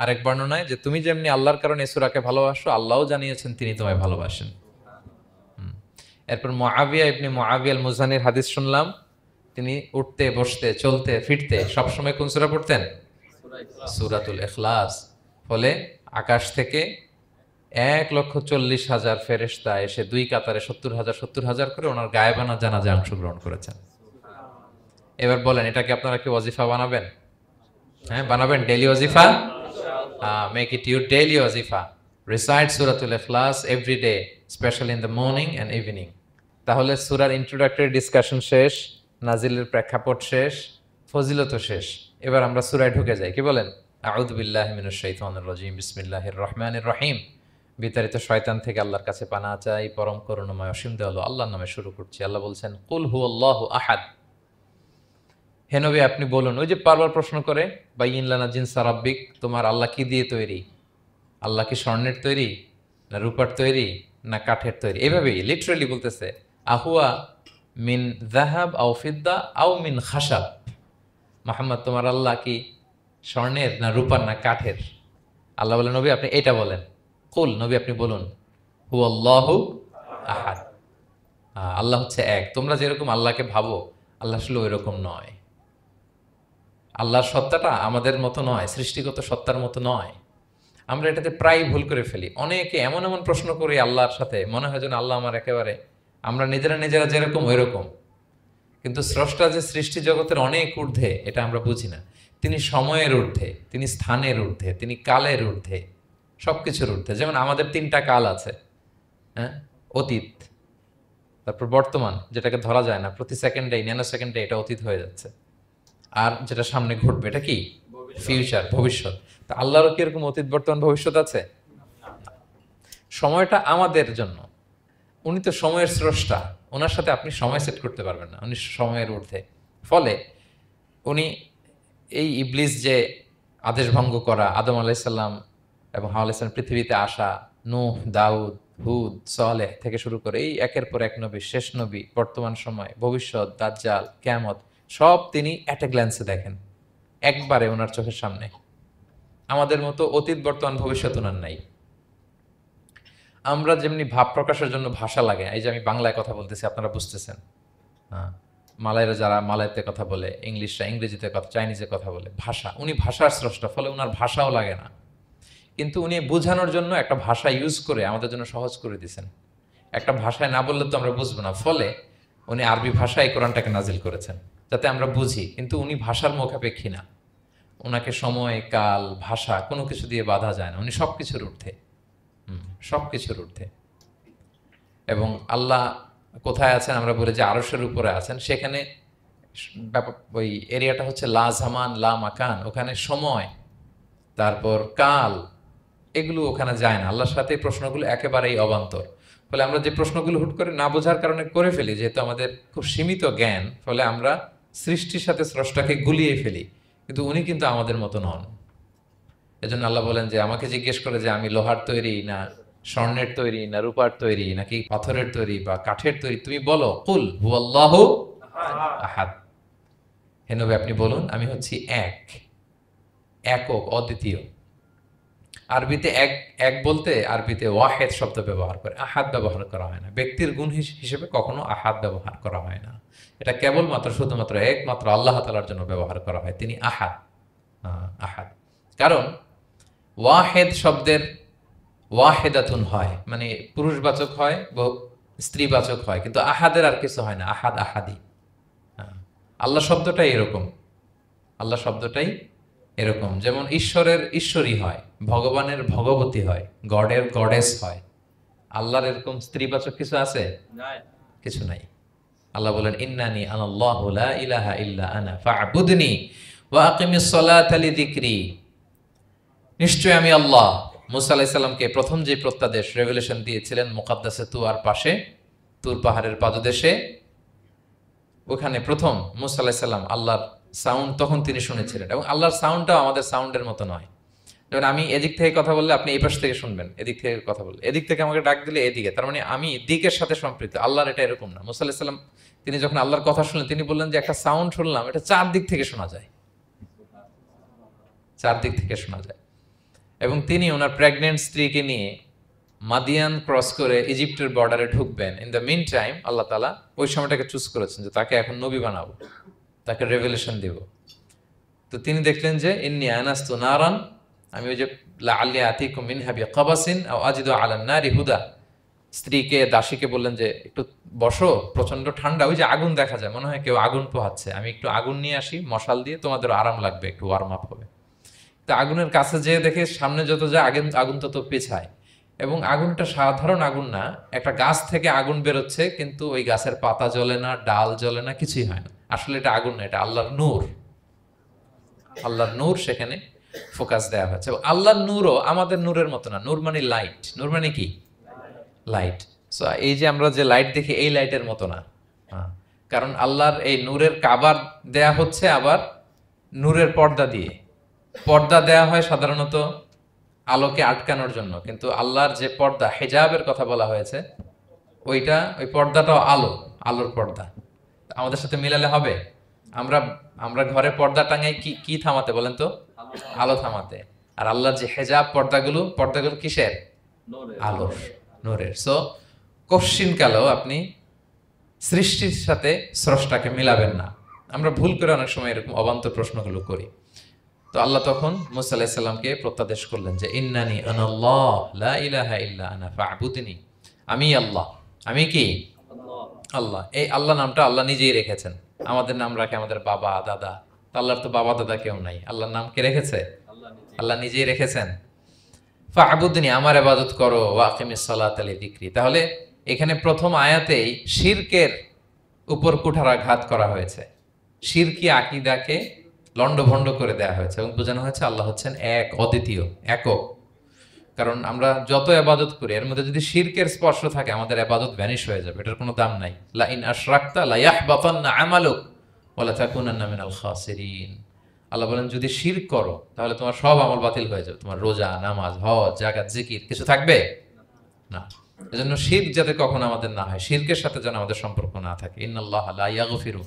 আরেক বর্ণনায় যে তুমি যেমনি আল্লাহর কারণে এই সূরাকে ভালোবাসো, আল্লাহও জানিয়েছেন তিনি তোমায় ভালোবাসেন। এরপর মুআবিয়া ইবনে মুআবিয়া আল মুজানির হাদিস শুনলাম, তিনি উঠতে বসতে চলতে ফিরতে সবসময় কোন সূরা পড়তেন? সূরাতুল ইখলাস। ফলে আকাশ থেকে 1,40,000 ফেরেশতা এসে দুই কাতারে 70,000 করে ওনার গায়েবানা জানাজায় অংশগ্রহণ করেছেন। এবার বলেন, এটাকে আপনারা কি ওয়াজিফা বানাবেন? হ্যাঁ, বানাবেন ডেইলি ওয়াজিফা? মেক ইট ইউর ডেইলি ওয়াজিফা। রিসাইট সূরাতুল ইখলাস every day, specially in the morning and evening. তাহলে সূরার ইন্ট্রোডাক্টরি ডিসকাশন শেষ, নাজিলের প্রেক্ষাপট শেষ, ফজিলত শেষ। এবার আমরা সূরায় ঢুকে যাই। কি বলেন? আউযু বিল্লাহি মিনাশ শাইতানির রাজিম, বিসমিল্লাহির রহমানির রহিম। বিতাড়িত শয়তান থেকে আল্লাহর কাছে পানাহ চাই, পরম করুণাময় অসীম দয়ালু আল্লাহর নামে শুরু করছি। আল্লাহ বলছেন, কুল হুয়াল্লাহু আহাদ। হে নবী আপনি বলুন, ওই যে বারবার প্রশ্ন করে, বাইয়িন লানা জিনসা রাব্বিক, তোমার আল্লাহ কি দিয়ে তৈরি? আল্লাহ কি স্বর্ণের তৈরি, না রূপার তৈরি, না কাঠের তৈরি? এভাবেই লিটারালি বলতেছে, আহুয়া মিন যাহাব আও ফিদ্দা আও মিন খাশাব। মুহাম্মদ তোমার আল্লাহ কি স্বর্ণের, না রূপার, না কাঠের? আল্লাহ বলেন, নবী আপনি এটা বলেন। কুল, নবী আপনি বলুন, হুয়াল্লাহু আহাদ, আল্লাহ হচ্ছে এক। তোমরা যেরকম আল্লাহকে ভাবো, আল্লাহ আসলে ওই রকম নয়। আল্লাহর সত্তাটা আমাদের মতো নয়, সৃষ্টিগত সত্তার মতো নয়। আমরা এটাতে প্রায় ভুল করে ফেলি। অনেকে এমন এমন প্রশ্ন করি আল্লাহর সাথে, মনে হয় যেন আল্লাহ আমার একেবারে, আমরা নিজেরা যেরকম ওই রকম। কিন্তু স্রষ্টা যে সৃষ্টি জগতের অনেক ঊর্ধ্বে, এটা আমরা বুঝি না। তিনি সময়ের ঊর্ধ্বে, তিনি স্থানের ঊর্ধ্বে, তিনি কালের ঊর্ধ্বে, সব কিছুর ঊর্ধ্বে। যেমন আমাদের 3টা কাল আছে, হ্যাঁ, অতীত, তারপর বর্তমান, যেটাকে ধরা যায় না, প্রতি সেকেন্ডে, ন্যানো সেকেন্ডে এটা অতীত হয়ে যাচ্ছে। আর যেটা সামনে ঘটবে এটা কি? ফিউচার, ভবিষ্যৎ। তা আল্লাহরও কি এরকম অতীত, বর্তমান, ভবিষ্যৎ আছে? সময়টা আমাদের জন্য, উনি তো সময়ের স্রষ্টা, ওনার সাথে আপনি সময় সেট করতে পারবেন না, উনি সময়ের ঊর্ধ্বে। ফলে উনি এই ইবলিস যে আদেশ ভঙ্গ করা, আদম আলাইসাল্লাম এবং হাওয়া আলাইসাল্লাম পৃথিবীতে আসা, নূহ, দাউদ, হুদ, সালেহ থেকে শুরু করে এই একের পর এক নবী, শেষ নবী, বর্তমান সময়, ভবিষ্যৎ, দাজ্জাল, কিয়ামত, সব তিনি অ্যাট এ গ্ল্যান্সে দেখেন, একবারে ওনার চোখের সামনে। আমাদের মতো অতীত, বর্তমান, ভবিষ্যৎ ওনার নাই। আমরা যেমনি ভাব প্রকাশের জন্য ভাষা লাগে, এই যে আমি বাংলায় কথা বলতেছি আপনারা বুঝতেছেন, হ্যাঁ, মালাইরা যারা মালাইতে কথা বলে, ইংলিশরা ইংরেজিতে কথা, চাইনিজে কথা বলে, ভাষা, উনি ভাষার স্রষ্টা, ফলে ওনার ভাষাও লাগে না। কিন্তু উনি বোঝানোর জন্য একটা ভাষা ইউজ করে আমাদের জন্য সহজ করে দিয়েছেন। একটা ভাষায় না বললে তো আমরা বুঝবো না, ফলে উনি আরবি ভাষায় কোরআনটাকে নাজিল করেছেন যাতে আমরা বুঝি। কিন্তু উনি ভাষার মুখাপেক্ষী না, ওনাকে সময়, কাল, ভাষা কোনো কিছু দিয়ে বাধা যায় না, উনি সব কিছুর ঊর্ধ্বে, সব কিছুর ঊর্ধ্বে। এবং আল্লাহ কোথায় আছেন? আমরা বলি যে আরশের উপরে আছেন। সেখানে ওই এরিয়াটা হচ্ছে লা জামান লা মাকান, ওখানে সময়, তারপর কাল, এগুলো ওখানে যায় না। আল্লাহর সাথে এই প্রশ্নগুলো একেবারেই অবান্তর। ফলে আমরা যে প্রশ্নগুলো হুট করে না বোঝার কারণে করে ফেলি, যেহেতু আমাদের খুব সীমিত জ্ঞান, ফলে আমরা সৃষ্টির সাথে স্রষ্টাকে গুলিয়ে ফেলি। কিন্তু উনি কিন্তু আমাদের মতো নন। এজন্য আল্লাহ বলেন যে আমাকে জিজ্ঞেস করে যে আমি লোহার তৈরি, না স্বর্ণের তৈরি, না রূপার তৈরি, নাকি পাথরের তৈরি বা কাঠের তৈরি, তুমি বলো, কুল হুয়াল্লাহু আহাদ। হে নবী আপনি বলুন, আমি হচ্ছি এক, একক, অদ্বিতীয়। আরবিতে এক, এক বলতে আরবিতে ওয়াহেদ শব্দ ব্যবহার করে, আহাদ ব্যবহার করা হয় না। ব্যক্তির গুণ হিসেবে কখনো আহাদ ব্যবহার করা হয় না। এটা কেবলমাত্র শুধুমাত্র একমাত্র আল্লাহ তাআলার জন্য ব্যবহার করা হয়, তিনি আহাদ। আহাদ, কারণ ওয়াহেদ শব্দের ওয়াহেদাতুন হয়, মানে পুরুষবাচক হয়, স্ত্রীবাচক হয়, কিন্তু আহাদের আর কিছু হয় না, আহাদ আহাদি। আল্লাহ শব্দটাই এরকম, আল্লাহ শব্দটাই এরকম। যেমন ঈশ্বরের ঈশ্বরী হয়, ভগবানের ভগবতী হয়, গডের গডেস হয়। আল্লাহর এরকম স্ত্রীবাচক কিছু আছে? কিছু নাই। আল্লাহ বলেন ইন্নানি আনাল্লাহু লা ইলাহা ইল্লা আনা ফা'বুদনি ওয়া আকিমিস সালাতা লিযিকরি। নিশ্চয় আমি আল্লাহ। মুসা আলাইহিস সালামকে প্রথম যে প্রত্যাদেশ রেভেলেশন দিয়েছিলেন মুকাদ্দাসে তুয়ার পাশে, তুর পাহাড়ের পাদদেশে, ওখানে প্রথম মুসা আলাইহিস সালাম আল্লাহর সাউন্ড তখন তিনি শুনেছিলেন। এবং আল্লাহর সাউন্ডটাও আমাদের সাউন্ডের মতো নয়। যেমন আমি এদিক থেকে কথা বললে আপনি এই পাশ থেকে শুনবেন, এদিক থেকে কথা বললে, এদিক থেকে আমাকে ডাক দিলে এদিকে, তার মানে আমি দিকের সাথে সম্পৃক্ত। আল্লাহর এটা এরকম না। মুসা আলাইহিস সালাম তিনি যখন আল্লাহর কথা শুনলেন, তিনি বললেন যে একটা সাউন্ড শুনলাম, এটা চারদিক থেকে শোনা যায়, চারদিক থেকে শোনা যায়। এবং তিনি ওনার প্রেগনেন্ট স্ত্রীকে নিয়ে মাদিয়ান ক্রস করে ইজিপ্টের বর্ডারে ঢুকবেন। ইন দ্য মিন টাইম আল্লাহ তাআলা ওই সময়টাকে চুজ করেছেন যে তাকে এখন নবী বানাবো, তাকে রেভেলেশন দিব। তো তিনি দেখলেন যে ইন্নী আনাস্তু নারান, আমি ওই যে লাআল্লি আতিকুম মিনহা বিকাবাসিন আও আজিদু আলান নারি হুদা, স্ত্রীকে দাসীকে বললেন যে একটু বসো, প্রচন্ড ঠান্ডা, ওই যে আগুন দেখা যায়, মনে হয় কেউ আগুন পোহাচ্ছে, আমি একটু আগুন নিয়ে আসি মশাল দিয়ে, তোমাদের আরাম লাগবে, একটু ওয়ার্ম আপ হবে। তো আগুনের কাছে যেয়ে দেখে সামনে যত যায় আগুন তত পেছায়। এবং আগুনটা সাধারণ আগুন না, একটা গাছ থেকে আগুন বেরোচ্ছে, কিন্তু ওই গাছের পাতা জ্বলে না, ডাল জ্বলে না, কিছুই হয় না। আসলে এটা আগুন না, এটা আল্লাহর নূর। আল্লাহর নূর সেখানে ফোকাস দেওয়া হয়েছে। আল্লাহর নূরও আমাদের নূরের মতো না। নূর মানে লাইট, নূর মানে কি? লাইট। সো এই যে আমরা যে লাইট দেখি, এই লাইটের মতো না। কারণ আল্লাহর এই নূরের কাবার দেয়া হচ্ছে আবার নূরের পর্দা দিয়ে। পর্দা দেয়া হয় সাধারণত আলোকে আটকানোর জন্য, কিন্তু আল্লাহর যে পর্দা, হিজাবের কথা বলা হয়েছে, ওইটা, ওই পর্দাটাও আলো, আলোর পর্দা। আমাদের সাথে মিলালে হবে? আমরা আমরা ঘরে পর্দা টাঙাই কি থামাতে বলেন তো? আলো থামাতে। আর আল্লাহর যে হিজাব পর্দাগুলো কিসের? আলোর, নূরের। সো কশ্চিনকালেও আপনি সৃষ্টির সাথে স্রষ্টাকে মিলাবেন না। আমরা ভুল করে অনেক সময় এরকম অবান্তর প্রশ্নগুলো করি। তো আল্লাহ তখন মুসা আলাইহিস সালামকে প্রত্যাদেশ করলেন যে ইন্নানি আনাল্লাহ লা ইলাহা ইল্লা আনা ফা'বুদনি, আমি আল্লাহ। আমি কি? আল্লাহ। এই আল্লাহ নামটা আল্লাহ নিজেই রেখেছেন। আমাদের নাম রাখে আমাদের বাবা দাদা, আল্লাহর তো বাবা দাদা কেউ নাই। আল্লাহর নাম কে রেখেছে? আল্লাহ নিজেই রেখেছেন। ফা'বুদনি, আমার ইবাদত করো, ওয়া আকিমিস সালাতা লিযিকরি। তাহলে এখানে প্রথম আয়াতেই শিরকের উপর কুঠারাঘাত করা হয়েছে, শিরকি আকীদাকে লন্ডভন্ড করে দেওয়া হয়েছে এবং বোঝানো হয়েছে আল্লাহ হচ্ছেন এক, অদ্বিতীয়, একক। কারণ আমরা যত ইবাদত করি এর মধ্যে যদি শিরকের স্পর্শ থাকে, আমাদের ইবাদত ভ্যানিশ হয়ে যাবে, এটার কোনো দাম নাই। লা ইন আশরাকতা লা ইয়াহবাতান্না আমালুক ওয়া লা তাকুনান্না মিনাল খাসিরিন। আল্লাহ বলেন যদি শিরক করো তাহলে তোমার সব আমল বাতিল হয়ে যাবে, তোমার রোজা, নামাজ, হজ, যাকাত, জিকির কিছু থাকবে না। এজন্য শিরক যাতে কখনো আমাদের না হয়, শিরকের সাথে যেন আমাদের সম্পর্ক না থাকে। ইন্নাল্লাহা লা ইয়াগফিরু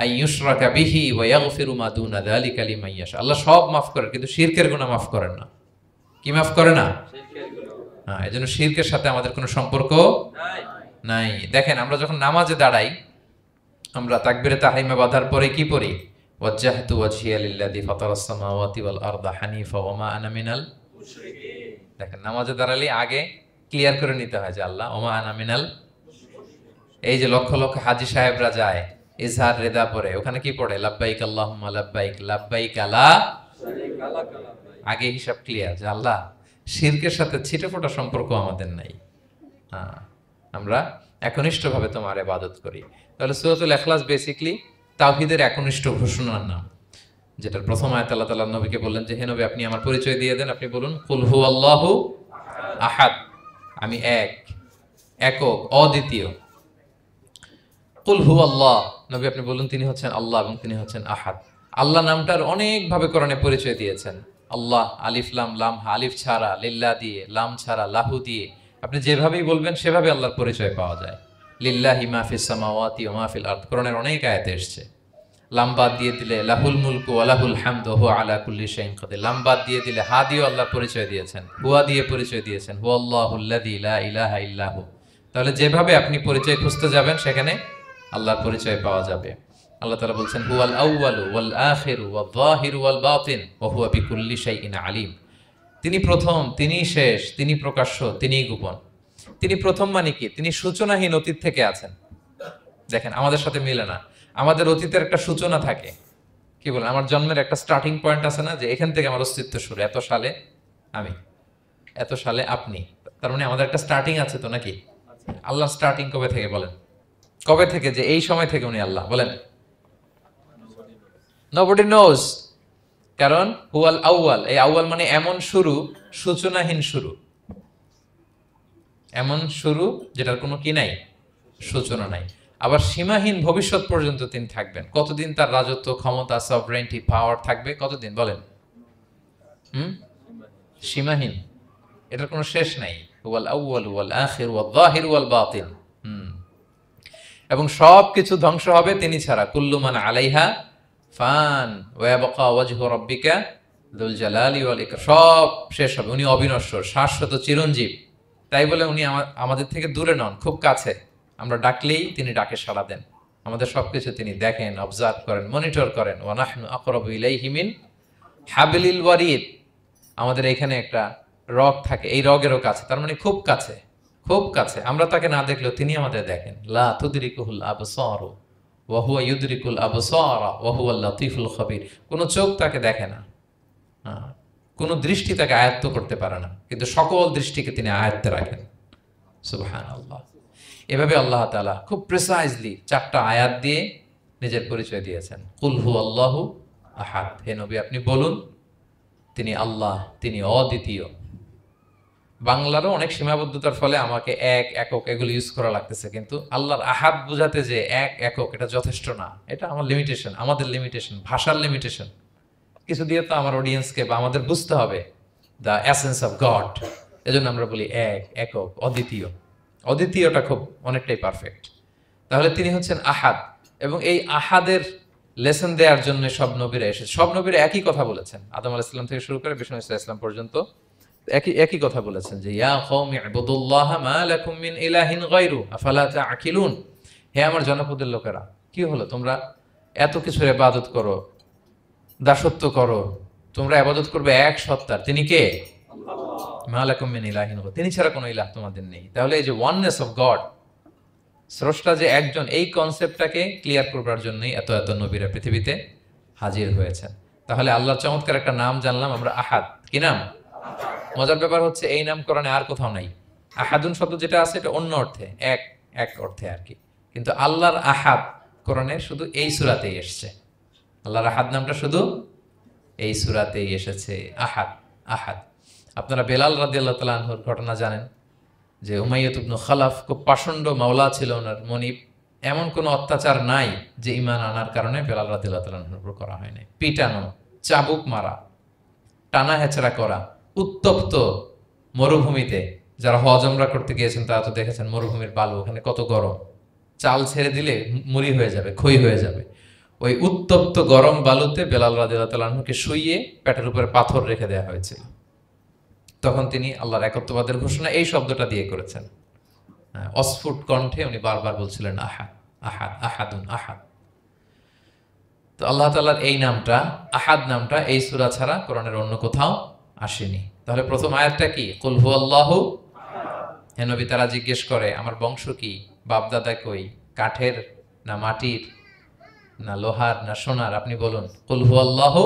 আইয়ুশরাকা বিহি ওয়া ইয়াগফিরু মা দুনা যালিকা লিমান ইয়াশা। আল্লাহ সব মাফ করেন, কিন্তু শিরকের গুনাহ মাফ করেন না। কি মাফ করে না? হ্যাঁ, এজন্য শিরকের সাথে আমাদের কোনো সম্পর্ক নাই। দেখেন আমরা যখন নামাজে দাঁড়াই, আমরা তাকবীরে তাহরিমা বাঁধার পরে কি পড়ি? ওয়াজ্জাহতু ওয়াজহিয়া লিল্লাযী ফাতারাস সামাওয়াতি ওয়াল আরদা হানিফা ওয়া মা আনা মিনাল মুশরিকিন। দেখেন নামাজে দাঁড়ালে আগে ক্লিয়ার করে নিতে হয় যে আল্লাহ ওয়া মা আনা মিনাল। এই যে লক্ষ লক্ষ হাজী সাহেবরা যায় ইজহার রেদা পরে, ওখানে কি পড়ে? লাব্বাইক আল্লাহুম্মা লাব্বাইক লাব্বাইক লা শারীকা লাক লাব্বাইক। আগে হিসাব ক্লিয়ার যে আল্লাহ শিরকের সাথে ছিটেফোঁটা সম্পর্ক আমাদের নাই। আমরা একনিষ্ঠভাবে তোমার ইবাদত করি। তাহলে সূরাতুল ইখলাস বেসিক্যালি তাওহীদের একনিষ্ঠ ঘোষণার নাম, যেটার প্রথম আয়াতে আল্লাহ তাআলা নবীকে বললেন যে হে নবী আপনি আমার পরিচয় দিয়ে দেন, আপনি বলুন কুল হুয়াল্লাহু আহাদ, আমি এক, একক, অদ্বিতীয়। কুল হুয়াল্লাহ, নবী আপনি বলুন তিনি হচ্ছেন আল্লাহ এবং তিনি হচ্ছেন আহাদ। আল্লাহ নামটার অনেকভাবে কোরআনে পরিচয় দিয়েছেন। আল্লাহ আলিফ লাম, লাম আলিফ ছাড়া, লিল্লাহ দিয়ে, লাম ছাড়া, লাহু দিয়ে, আপনি যেভাবেই বলবেন সেভাবে আল্লাহর পরিচয় পাওয়া যায়। লিল্লাহি মা ফিস সামাওয়াতি ওয়া মা ফিল আরদ, কোরআনের অনেক আয়াতে এসেছে। লাম বাদ দিয়ে দিলে লাহুল মুলকু ওয়া লাহুল হামদু হুয়া আলা কুল্লি শাইইন কাদির। লাম বাদ দিয়ে দিলে হা দিয়ে আল্লাহর পরিচয় দিয়েছেন, হুয়া দিয়ে পরিচয় দিয়েছেন, হুয়াল্লাহুল্লাযী লা ইলাহা ইল্লাহু। তাহলে যেভাবে আপনি পরিচয় খুঁজতে যাবেন সেখানে আল্লাহর পরিচয় পাওয়া যাবে। আল্লাহ তাআলা বলছেন হুয়াল আউয়ালু ওয়াল আখিরু ওয়াল যাহিরু ওয়াল বাতিন ওয়া হুয়া বিকুল্লি শাইইন আলিম। তিনি প্রথম, তিনি শেষ, তিনি প্রকাশ্য, তিনি গোপন। তিনি প্রথম মানে কি? তিনি সূচনাহীন অতীত থেকে আছেন। দেখেন আমাদের সাথে মিলে না। আমাদের অতীতের একটা সূচনা থাকে, কি বলেন, আমার জন্মের একটা স্টার্টিং পয়েন্ট আছে না, যে এখান থেকে আমার অস্তিত্ব শুরু, এত সালে আমি, এত সালে আপনি। তার মানে আমাদের একটা স্টার্টিং আছে তো নাকি? আল্লাহ স্টার্টিং কবে থেকে বলেন? কবে থেকে, যে এই সময় থেকে উনি আল্লাহ বলেন? Nobody knows. কারণ হুয়াল আউয়াল, এই আউয়াল মানে এমন শুরু, সূচনাহীন শুরু, এমন শুরু যেটার কোনো কি নাই, সূচনা নাই। আবার সীমাহীন ভবিষ্যৎ পর্যন্ত তিনি থাকবেন। কতদিন তার রাজত্ব, ক্ষমতা, সভরেন্টি, পাওয়ার থাকবে? কতদিন বলেন? সীমাহীন, এটার কোনো শেষ নাই। হুয়াল আউয়াল ওয়াল আখির ওয়াল যাহির ওয়াল বাতিন। এবং সব কিছু ধ্বংস হবে তিনি ছাড়া। কুল্লু মান আলাইহা ফান ওয়া ইয়াবকা ওয়াজহু রাব্বিকা যুল জালালি ওয়াল ইকরাম। সব শেষ হবে, উনি অবিনশ্বর, শাশ্বত, চিরঞ্জীব। তাই বলে উনি আমাদের থেকে দূরে নন, খুব কাছে। আমরা ডাকলেই তিনি ডাকে সাড়া দেন। আমাদের সবকিছু তিনি দেখেন, অবজার্ভ করেন, মনিটর করেন। ওয়া নাহনু আকরাবু ইলাইহি মিন হাবলিল ওয়ারিদ। আমাদের এখানে একটা রগ থাকে, এই রগেরও কাছে, তার মানে খুব কাছে, খুব কাছে। আমরা তাকে না দেখলেও তিনি আমাদের দেখেন। লা তুদরিকুহুল আবসার ওয়া হুয়া ইউদরিকুল আবসারা ওয়া হুয়াল লাতীফুল খবীর। কোনো চোখ তাকে দেখে না, কোনো দৃষ্টি তাকে আয়ত্ত করতে পারে না, কিন্তু সকল দৃষ্টিকে তিনি আয়ত্তে রাখেন। সুবহানাল্লাহ। এভাবে আল্লাহ তাআলা খুব প্রিসাইজলি 4টা আয়াত দিয়ে নিজের পরিচয় দিয়েছেন। কুল হুয়াল্লাহু আহাদ। হে নবী আপনি বলুন তিনি আল্লাহ, তিনি অদ্বিতীয়। বাংলারও অনেক সীমাবদ্ধতার ফলে আমাকে এক, একক এগুলো ইউজ করা লাগতেছে, কিন্তু আল্লাহর আহাদ বোঝাতে যে এক, একক, এটা যথেষ্ট না। এটা আমার লিমিটেশন, আমাদের লিমিটেশন, ভাষার লিমিটেশন। কিছু দিয়ে তো আমার অডিয়েন্সকে বা আমাদের বুঝতে হবে দ্য এসেন্স অফ গড। এজন্য আমরা বলি এক, একক, অদ্বিতীয়। অদ্বিতীয়টা খুব অনেকটাই পারফেক্ট। তাহলে তিনি হচ্ছেন আহাদ, এবং এই আহাদের লেসন দেওয়ার জন্য সব নবীরা এসেছে। সব নবীরা একই কথা বলেছেন, আদম আলাইহিস সালাম থেকে শুরু করে বিষ্ণু ইসলাম পর্যন্ত একই কথা বলেছেন, যে ইয়া কওমি ইবুদুল্লাহ মা লাকুম মিন ইলাহিন গায়রু আফালা তাআকিলুন। হে আমার জনপদের লোকেরা, কি হলো তোমরা এত কিছুর ইবাদত করো, দাসত্ব করো, তোমরা ইবাদত করবে এক সত্তার, তিনি কে? মা লাকুম মিন ইলাহিন গায়রু, তিনি ছাড়া কোনো ইলাহ তোমাদের নেই। তাহলে এই যে ওয়াননেস অফ গড, স্রষ্টা যে একজন, এই কনসেপ্টটাকে ক্লিয়ার করবার জন্যই এত এত নবীরা পৃথিবীতে হাজির হয়েছেন। তাহলে আল্লাহর চমৎকার একটা নাম জানলাম আমরা, আহাদ। কি নাম? মজার ব্যাপার হচ্ছে এই নাম কোরআনে আর কোথাও নাই। আহাদুন শব্দ যেটা আছে এটা অন্য অর্থে, এক, এক অর্থে আর কি। কিন্তু আল্লাহর আহাদ কোরআনে শুধু এই সূরাতেই এসেছে। আল্লাহর আহাদ নামটা শুধু এই সূরাতেই এসেছে। আহাদ, আহাদ। আপনারা বেলাল রাদিয়াল্লাহু তাআলা আনহুর ঘটনা জানেন, যে উমাইয়া ইবনে খালাফ খুব পাষণ্ড মাওলা ছিল ওনার, মনিব। এমন কোনো অত্যাচার নাই যে ঈমান আনার কারণে বেলাল রাদিয়াল্লাহু তাআলা আনহুর উপর করা হয় নাই। পিটানো, চাবুক মারা, টানা হেচড়া করা, উত্তপ্ত মরুভূমিতে। যারা হজ উমরা করতে গিয়েছেন তারা তো দেখেছেন মরুভূমির বালু, ওখানে কত গরম, চাল ছেড়ে দিলে মুড়ি হয়ে যাবে, খই হয়ে যাবে। ওই উত্তপ্ত গরম বালুতে বেলাল রাদিয়াল্লাহু তাআলা আনহুকে শুইয়ে পেটের উপরে পাথর রেখে দেওয়া হয়েছিল। তখন তিনি আল্লাহর একত্ববাদের ঘোষণা এই শব্দটা দিয়ে করেছেন। অস্ফুট কণ্ঠে উনি বারবার বলছিলেন আহাদ, আহাদ, আহাদুন, আহাদ। তো আল্লাহ তাআলার এই নামটা, আহাদ নামটা, এই সূরা ছাড়া কোরআনের অন্য কোথাও আসেনি। তাহলে প্রথম আয়াতটা কি? কুল হুয়াল্লাহু। হে নবী তারা জিজ্ঞেস করে আমার বংশ কি, বাপদাদা কই, কাঠের না মাটির না লোহার না সোনার, আপনি বলুন কুল হুয়াল্লাহু,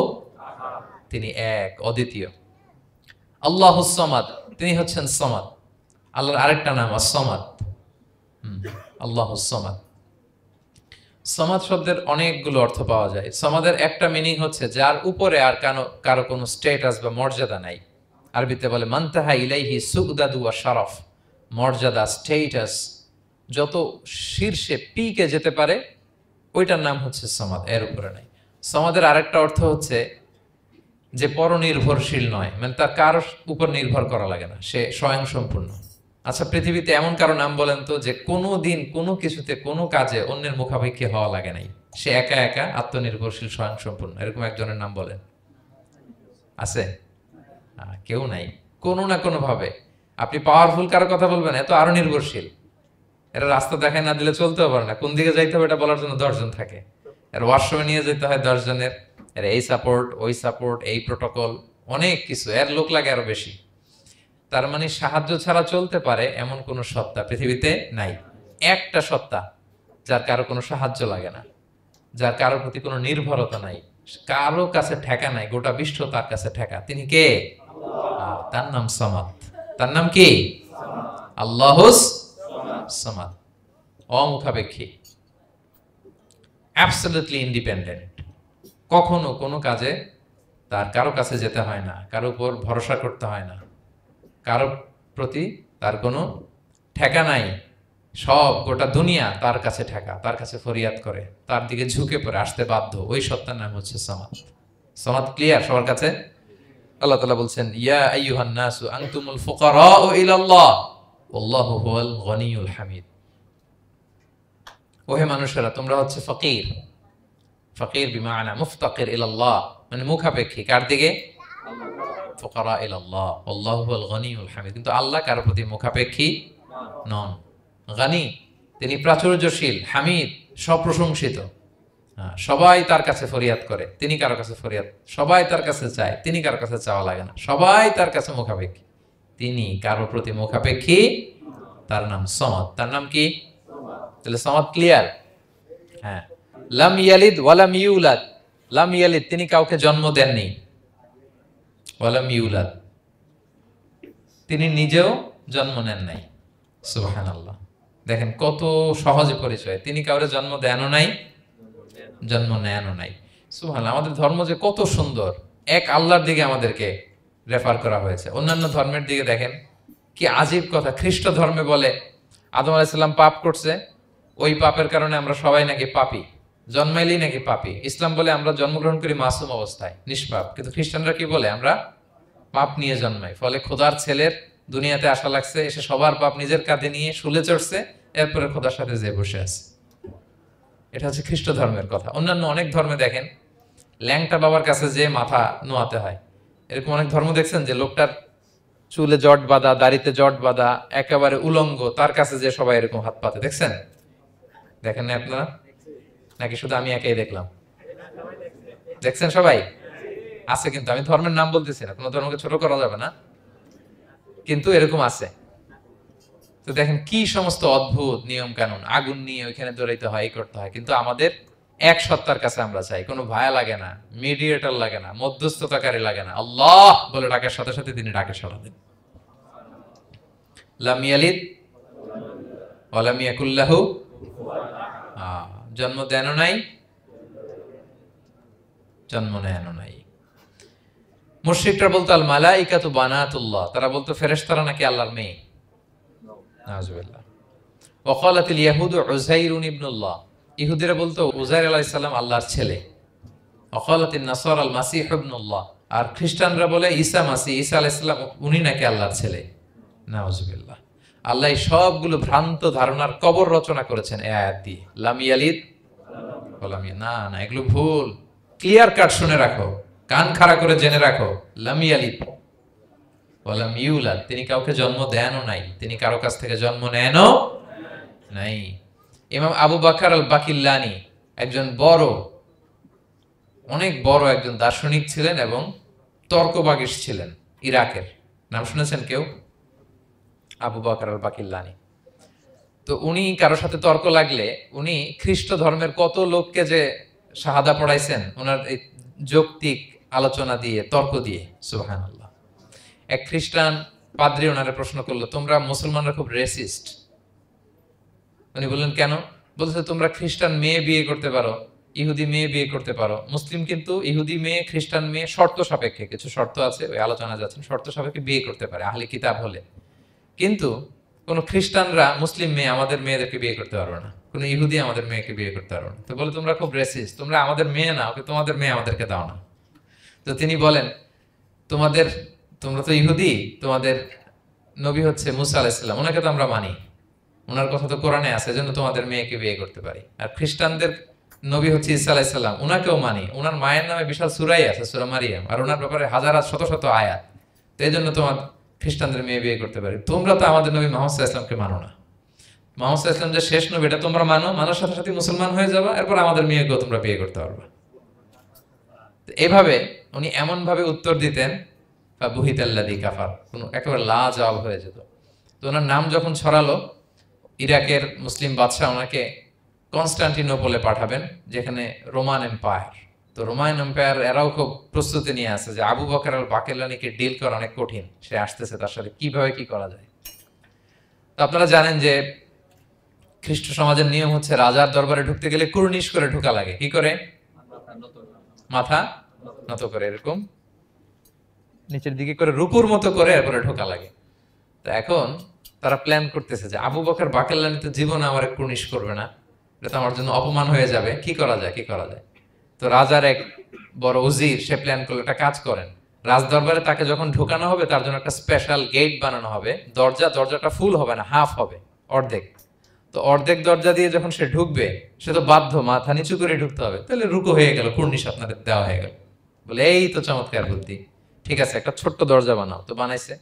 তিনি এক, অদ্বিতীয়। আল্লাহুস সামাদ, তিনি হচ্ছেন সামাদ। আল্লাহর আরেকটা নাম আস-সামাদ। আল্লাহুস সামাদ। সামাদ শব্দের অনেকগুলো অর্থ পাওয়া যায়। সামাদের একটা মিনিং হচ্ছে যার উপরে আর কারো কোনো স্ট্যাটাস বা মর্যাদা নাই। আরবিতে বলে মানতাহা ইলাইহি সুগদাদু ওয়া শারাফ। মর্যাদা, স্ট্যাটাস যত শীর্ষে, পিকে যেতে পারে, ওইটার নাম হচ্ছে সামাদ, এর উপরে নাই। সামাদের আরেকটা অর্থ হচ্ছে যে পরনির্ভরশীল নয়, মানে তার কারো উপর নির্ভর করা লাগে না, সে স্বয়ংসম্পূর্ণ। আচ্ছা পৃথিবীতে এমন কারো নাম বলেন তো যে কোনো দিন কোনো কিছুতে কোনো কাজে অন্যের মুখাপেক্ষী হওয়া লাগে নাই, সে একা একা আত্মনির্ভরশীল, স্বয়ংসম্পূর্ণ। এরকম একজনের নাম বলেন, আছে? কেউ নাই। কোনো না কোনো ভাবে আপনি পাওয়ারফুল কারো কথা বলবেন, এত আরো নির্ভরশীল। এরা রাস্তা দেখায় না দিলে চলতেও পারে না, কোন দিকে যাইতে হবে এটা বলার জন্য 10 জন থাকে। এর ওয়াশরুমে নিয়ে যেতে হয় 10 জনের, এর এই সাপোর্ট, ওই সাপোর্ট, এই প্রোটোকল, অনেক কিছু, এর লোক লাগে আরো বেশি। তার মানে সাহায্য ছাড়া চলতে পারে এমন কোন সত্তা পৃথিবীতে নাই। একটা সত্তা যার কারো কোনো সাহায্য লাগে না, যার কারোর প্রতি কোনো নির্ভরতা নাই, কারো কাছে ঠেকা নাই, গোটা বিশ্ব তার কাছে ঠেকা। তিনি কে? তার নাম সামাদ। তার নাম কি? আল্লাহুস সামাদ। অমুখাপেক্ষী, অ্যাবসলিউটলি ইন্ডিপেন্ডেন্ট। কখনো কোনো কাজে তার কারো কাছে যেতে হয় না, কারো উপর ভরসা করতে হয় না, কারো প্রতি তার কোনো ঠেকা নাই। সব গোটা দুনিয়া তার কাছে ঠেকা, তার কাছে ফরিয়াদ করে, তার দিকে ঝুঁকে পড়ে আসতে বাধ্য। ওই সত্তার নাম হচ্ছে সামাদ। সামাদ ক্লিয়ার সবার কাছে? আল্লাহ তাআলা বলছেন, ইয়া আইয়ুহান নাসু আনতুমুল ফুকারাউ ইলাল্লাহ ওয়াল্লাহু হুয়াল গনিয়ুল হামিদ। ওহে মানুষেরা, তোমরা হচ্ছে ফকির। ফকির বিমানা মুফতাকির ইলাল্লাহ, মানে মুখাপেক্ষী। কার দিকে? ফুকারা ইলাল্লাহ ওয়াল্লাহু হুয়াল গনিয়ুল হামিদ। কিন্তু আল্লাহ কারো প্রতি মুখাপেক্ষী নন। গানি, তিনি প্রাচুর্যশীল, হামিদ, সপ্রশংসিত। সবাই তার কাছে ফরিয়াদ করে, তিনি কারো কাছে ফরিয়াদ, সবাই তার কাছে চায়, তিনি কারো কাছে চাওয়া লাগে না, সবাই তার কাছে মুখাপেক্ষী, তিনি কারো প্রতি মুখাপেক্ষী। তার নাম সমাদ। তার নাম কি? তাহলে সমাদ ক্লিয়ার। হ্যাঁ, লাম ইয়ালিদ ওয়ালাম ইউলাদ। লাম ইয়ালিদ, তিনি কাউকে জন্ম দেননি। ওয়ালাম ইউলাদ, তিনি নিজেও জন্ম নেন নাই। সুবহানাল্লাহ, দেখেন কত সহজে পরিচয়। তিনি কাউরে জন্ম দেনও নাই, জন্ম নেনও নাই। সুবহানাল্লাহ, আমাদের ধর্ম যে কত সুন্দর। এক আল্লাহর দিকে আমাদেরকে রেফার করা হয়েছে। অন্যান্য ধর্মের দিকে দেখেন কি আজীব কথা। খ্রিস্ট ধর্মে বলে আদম আলাইহিস সালাম পাপ করছে, ওই পাপের কারণে আমরা সবাই নাকি পাপী, জন্মাইলেই নাকি পাপী। ইসলাম বলে আমরা জন্মগ্রহণ করি মাসুম অবস্থায়, নিষ্পাপ। কিন্তু খ্রিস্টানরা কি বলে? আমরা পাপ নিয়ে জন্মাই, ফলে খোদার ছেলের দুনিয়াতে আসা লাগছে, এসে সবার পাপ নিজের কাঁধে নিয়ে শুলে চড়ছে, এরপরে খোদার সাথে যে বসে আছে। এটা হচ্ছে খ্রিস্ট ধর্মের কথা। অন্যান্য অনেক ধর্মে দেখেন ল্যাংটা বাবার কাছে যে মাথা নোয়াতে হয়। এরকম অনেক ধর্ম দেখছেন যে লোকটার চুলে জট বাঁধা, দাড়িতে জট বাঁধা, একেবারে উলঙ্গ, তার কাছে যে সবাই এরকম হাত পাতে। দেখছেন? দেখেন না আপনারা? নাকি শুধু আমি একাই দেখলাম? দেখছেন সবাই? আছে, কিন্তু আমি ধর্মের নাম বলতেছি না, কোনো ধর্মকে ছোট করা যাবে না, কিন্তু এরকম আছে। তো দেখেন কি সমস্ত অদ্ভুত নিয়ম কানুন। আগুন নিয়ে ওইখানে দৌড়াইতে হয়, এই করতে হয়। কিন্তু আমাদের এক সত্তার কাছে আমরা চাই, কোনো ভায়া লাগে না, মিডিয়েটর লাগে না, মধ্যস্থতাকারী লাগে না। আল্লাহ বলে ডাকার সাথে সাথে তিনি ডাকে সাড়া দেন। লাম ইয়ালিদ ওয়া লাম ইয়াকুল লাহু, জন্ম দেনও নাই, জন্ম নেনও নাই। মুশরিকরা বলতো আল মালাইকাতু বানাতুল্লাহ, তারা বলতো ফেরেশতারা নাকি আল্লাহর মেয়ে। নাউজুবিল্লাহ। ওয়া ক্বালাতিল ইয়াহুদু উযাইরুন ইবনুল্লাহ, ইহুদিরা বলতো উযাইর আলাইহিস সালাম আল্লাহর ছেলে। ওয়া ক্বালাতিন নাসারা আল মাসীহ ইবনুল্লাহ, আর খ্রিস্টানরা বলে ঈসা মাসীহ, ঈসা আলাইহিস সালাম উনি নাকি আল্লাহর ছেলে। নাউজুবিল্লাহ। আল্লাহ সবগুলো ভ্রান্ত ধারণার কবর রচনা করেছেন এই আয়াত দিয়ে। লাম ইয়ালিদ ওয়া লাম ইউলাদ, না না, এগুলো ভুল। ক্লিয়ার কাট শুনে রাখো, কান খাড়া করে জেনে রাখো। লাম ইয়ালিদ ওয়া লাম ইউলাদ, তিনি কাউকে জন্ম দেনও নাই, তিনি কারো কাছ থেকে জন্ম নেনও নাই। ইমাম আবু বকর আল বাকিল্লানি একজন বড়, অনেক বড় একজন দার্শনিক ছিলেন এবং তর্কবাগীশ ছিলেন, ইরাকের। নাম শুনেছেন কেউ? আবু বকর আল বাকিল্লানি। তো উনি কারোর সাথে তর্ক লাগলে উনি খ্রিস্ট ধর্মের কত লোককে যে শাহাদা পড়াইছেন ওনার এই যৌক্তিক আলোচনা দিয়ে, তর্ক দিয়ে। সুবহানাল্লাহ। এক খ্রিস্টান পাদ্রী ওনারে প্রশ্ন করলো, তোমরা মুসলমানরা খুব রেসিস্ট। উনি বললেন কেন? বলছে তোমরা খ্রিস্টান মেয়ে বিয়ে করতে পারো, ইহুদি মেয়ে বিয়ে করতে পারো, মুসলিম কিন্তু ইহুদি মেয়ে, খ্রিস্টান মেয়ে শর্ত সাপেক্ষে, কিছু শর্ত আছে, ওই আলোচনা যাচ্ছেন, শর্ত সাপেক্ষে বিয়ে করতে পারে আহলি কিতাব হলে। কিন্তু কোন খ্রিস্টানরা মুসলিম মেয়ে আমাদের মেয়েদেরকে বিয়ে করতে পারবে না, কোন ইহুদি আমাদের মেয়েকে বিয়ে করতে পারবে না। তো বলে তোমরা খুব রেসিস্ট, তোমরা আমাদের মেয়ে না, ওকে তোমাদের মেয়ে আমাদেরকে দাও না। তো তিনি বলেন তোমরা তো ইহুদি, তোমাদের নবী হচ্ছে মুসা আলাইহিস সালাম, ওনাকে তো আমরা মানি, ওনার কথা তো কোরআনে আছে, এজন্য তোমাদের মেয়েকে বিয়ে করতে পারি। আর খ্রিস্টানদের নবী হচ্ছে ঈসা আলাইহিস সালাম, ওনাকেও মানি, ওনার মায়ের নামে বিশাল সূরাই আছে, সূরা মারিয়াম, আর ওনার ব্যাপারে হাজার শত শত আয়াত, তো এজন্য তোমার খ্রিস্টানদের মেয়ে বিয়ে করতে পারি। তোমরা তো আমাদের নবী মুহাম্মদ সাল্লাল্লাহু আলাইহি ওয়াসাল্লামকে মানো না। মুহাম্মদ সাল্লাল্লাহু আলাইহি ওয়াসাল্লাম যে শেষ নবী এটা তোমরা মানো, মানার সাথে সাথে মুসলমান হয়ে যাবে, এরপর আমাদের মেয়েকেও তোমরা বিয়ে করতে পারবে। এভাবে উনি এমন ভাবে উত্তর দিতেন বুহিতাল্লাযী কাফার, কোনো একেবারে লাজবাব হয়ে যেত। তো ওনার নাম যখন ছড়ালো, ইরাকের মুসলিম বাদশাহ ওনাকে কনস্টান্টিনোপলে পাঠাবেন, যেখানে রোমান এম্পায়ার। তো রোমান এম্পায়ার এরাও খুব প্রস্তুতি নিয়ে আছে যে আবু বকর আল বাকিলানিকে ডিল করা অনেক কঠিন, সে আসতেছে, তার সাথে কিভাবে কি করা যায়। তো আপনারা জানেন যে খ্রিস্ট সমাজের নিয়ম হচ্ছে রাজার দরবারে ঢুকতে গেলে কুর্নিশ করে ঢোকা লাগে। কি করে? মাথা নত করে, এরকম নিচের দিকে করে রূপুর মতো করে এরপরে ঢোকা লাগে। তো এখন তারা প্ল্যান করতেছে যে আবু বকর বাকিলানি তো জীবনে আমার কুর্নিশ করবে না, এটা তো আমার জন্য অপমান হয়ে যাবে, কি করা যায় কি করা যায়। তো রাজার এক বড় উজির সে প্ল্যান করলো, একটা কাজ করেন, রাজ দরবারে তাকে যখন ঢোকানো হবে তার জন্য একটা স্পেশাল গেট বানানো হবে, দরজাটা ফুল হবে না, হাফ হবে, অর্ধেক। তো অর্ধেক দরজা দিয়ে যখন সে ঢুকবে, সে তো বাধ্য মাথা নিচু করে ঢুকতে হবে, তাহলে রুকু হয়ে গেল, কুর্নিশ আপনাদের দেওয়া হয়ে গেল। বলে এই তো চমৎকার বুদ্ধি, ঠিক আছে একটা ছোট্ট দরজা বানাও। তো বানাইছে।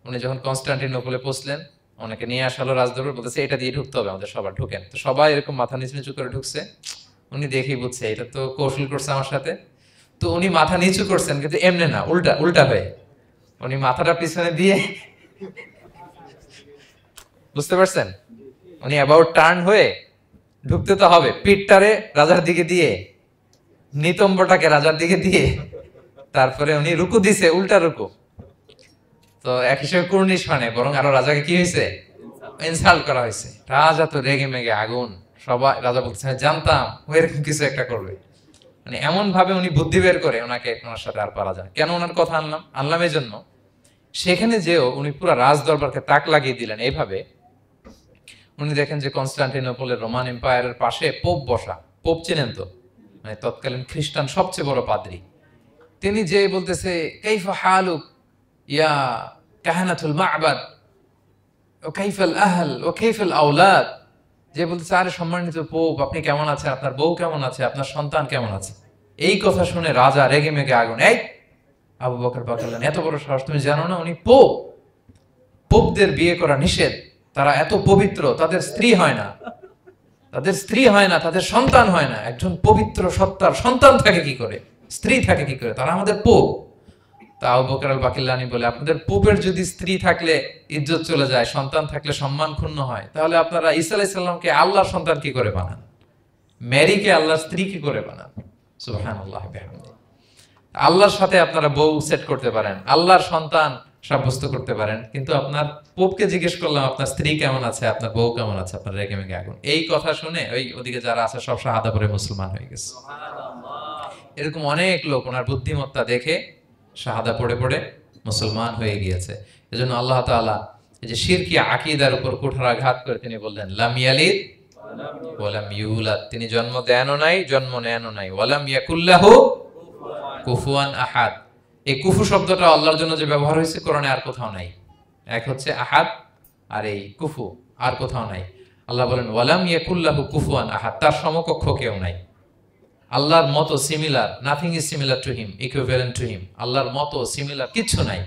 উনি যখন কনস্টান্টিনোপলে পৌঁছলেন, ওনাকে নিয়ে আসালো রাজদরবার, বলতেছে এটা দিয়ে ঢুকতে হবে আমাদের, সবার ঢুকেন। তো সবাই এরকম মাথা নিচু নিচু করে ঢুকছে। উনি দেখেই বুঝছে এটা তো কৌশল করছে আমার সাথে। তো উনি মাথা নিচু করছেন, কিন্তু এমনি না, উল্টা উল্টা হয়ে উনি মাথাটা পিছনে দিয়ে, বুঝতে পারছেন, উনি অ্যাবাউট টার্ন হয়ে ঢুকতে তো হবে, পিঠটারে রাজার দিকে দিয়ে, নিতম্বটাকে রাজার দিকে দিয়ে, তারপরে উনি রুকু দিছে, উল্টা রুকু। তো এক হিসেবে কুর্নিশ মানে, বরং আরো রাজাকে কি হয়েছে, ইনসাল্ট করা হয়েছে। রাজা তো রেগে মেগে আগুন। সবাই, রাজা বলছে জানতাম ও এরকম কিছু একটা করবে। মানে এমন ভাবে উনি বুদ্ধি বের করে ওনাকে, ওনার সাথে আর পারা যায়। কেন ওনার কথা আনলাম এই জন্য, সেখানে যেও উনি পুরো রাজ দরবারকে তাক লাগিয়ে দিলেন এইভাবে। উনি দেখেন যে কনস্টান্টিনোপলের রোমান এম্পায়ারের পাশে পোপ বসা। পোপ চেনেন তো, মানে তৎকালীন খ্রিস্টান সবচেয়ে বড় পাদ্রী। তিনি যে বলতেছে কাইফা হালুক ইয়া কাহানাতুল মা'বাদ ও কাইফাল আহল ও কাইফাল আওলাদ, যে বলতেছে আরে সম্মানিত পোপ, আপনি কেমন আছেন, আপনার বউ কেমন আছে, আপনার সন্তান কেমন আছে। এই কথা শুনে রাজা রেগে মেগে আগুন। এই আবু বকর বাকিলানি, এত বড় সাহস, তুমি জানো না উনি পোপ? পোপদের বিয়ে করা নিষেধ, তারা এত পবিত্র, তাদের স্ত্রী হয় না, তাদের সন্তান হয় না। একজন পবিত্র সত্তার সন্তান থাকে কি করে, স্ত্রী থাকে কি করে, তারা আমাদের পোপ। তা আবু বকর আল বাকিলানি বলে, আপনাদের পোপের যদি স্ত্রী থাকলে ইজ্জত চলে যায়, সন্তান থাকলে সম্মান ক্ষুণ্ণ হয়, তাহলে আপনারা ঈসা আলাইহিস সালামকে আল্লাহর সন্তান কি করে বানান, মেরিকে আল্লাহর স্ত্রী কি করে বানান। সুবহানাল্লাহ বিহামদিহি। আল্লাহর সাথে আপনারা বউ সেট করতে পারেন, আল্লাহর সন্তান সাব্যস্ত করতে পারেন, কিন্তু আপনার পোপকে জিজ্ঞেস করলাম আপনার স্ত্রী কেমন আছে, আপনার বউ কেমন আছে, আপনার রেগে মেগে আগুন। এই কথা শুনে ওই ওদিকে যারা আছে সব শাহাদা পড়ে মুসলমান হয়ে গেছে। এরকম অনেক লোক ওনার বুদ্ধিমত্তা দেখে শাহাদা পড়ে পড়ে মুসলমান হয়ে গিয়েছে। এজন্য আল্লাহ তাআলা এই যে শিরকি আকীদার উপর কুঠারাঘাত করে তিনি বললেন লাম ইয়ালিদ ওয়া লাম ইউলাদ, তিনি জন্ম দেনও নাই, জন্ম নেনও নাই। ওয়া লাম ইয়াকুল লাহু কুফুয়ান আহাদ। এই কুফু শব্দটা আল্লাহর জন্য যে ব্যবহার হয়েছে কোরআনে আর কোথাও নাই। এক হচ্ছে আহাদ, আর এই কুফু আর কোথাও নাই। আল্লাহ বলেন ওয়া লাম ইয়াকুল লাহু কুফুয়ান আহাদ, তার সমকক্ষ কেউ নাই। আল্লাহর মতো similar, nothing is similar to him, equivalent to him. আল্লাহর মতো সিমিলার কিচ্ছু নাই।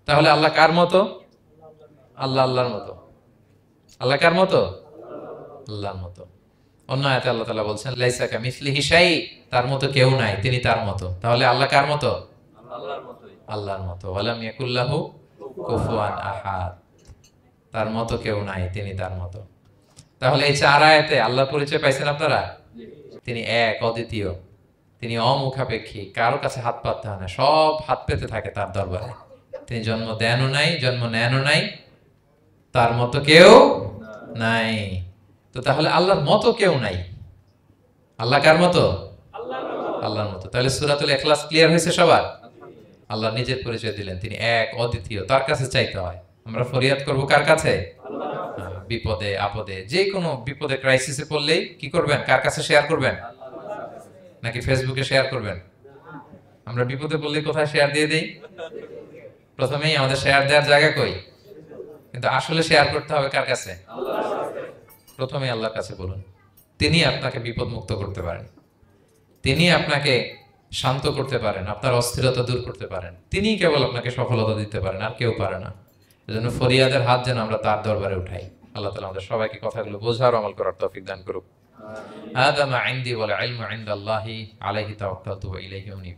তাহলে আল্লাহ কার মতো? আল্লাহর মতো। আল্লাহ কার মতো? আল্লাহর মতো। অন্য আয়াতে আল্লাহ তাআলা বলছেন লাইসা কামিসলিহি শাই, তার মতো কেউ নাই, তিনি তার মতো। তাহলে আল্লাহ কার মতো? আল্লাহর মতো। ওয়ালাম ইয়াকুল লাহু কুফুয়ান আহাদ, তার মতো কেউ নাই, তিনি তার মতো। তাহলে এই চার আয়াতে আল্লাহর পরিচয় পাইছেন আপনারা? তিনি এক, অদ্বিতীয়, তিনি অমুখাপেক্ষী, কারো কাছে হাত পাততে হয় না, সব হাত পেতে থাকে তার দরবারে। তিনি জন্ম দেনও নাই, জন্ম নেনও নাই, তার মতো কেউ নাই। তো তাহলে আল্লাহর মতো কেউ নাই। আল্লাহ কার মতো? আল্লাহর মতো। তাহলে সূরাতুল ইখলাস ক্লিয়ার হয়েছে সবার? আল্লাহ নিজের পরিচয় দিলেন, তিনি এক, অদ্বিতীয়, তার কাছে চাইতে হয়। আমরা ফরিয়াদ করব কার কাছে? বিপদে আপদে, যে কোনো বিপদে ক্রাইসিসে পড়লেই কি করবেন? কার কাছে শেয়ার করবেন? নাকি ফেসবুকে শেয়ার করবেন? আমরা বিপদে পড়লে কোথায় শেয়ার দিয়ে দেই? প্রথমেই আমাদের শেয়ার দেওয়ার জায়গা কই? কিন্তু আসলে শেয়ার করতে হবে কার কাছে? প্রথমে আল্লাহর কাছে বলুন। তিনি আপনাকে বিপদ মুক্ত করতে পারেন, তিনি আপনাকে শান্ত করতে পারেন, আপনার অস্থিরতা দূর করতে পারেন, তিনি কেবল আপনাকে সফলতা দিতে পারেন, আর কেউ পারে না। এজন্য ফরিয়াদের হাত যেন আমরা তার দরবারে উঠাই। আল্লাহ তাআলা আমাদের সবাইকে কথাগুলো বোঝার আমল করার তৌফিক দান করুক। হাদা মা ইনদি ওয়াল ইলমু ইনদাল্লাহি আলাইহি তাওয়াক্কালতু ওয়া ইলাইহি উনীব।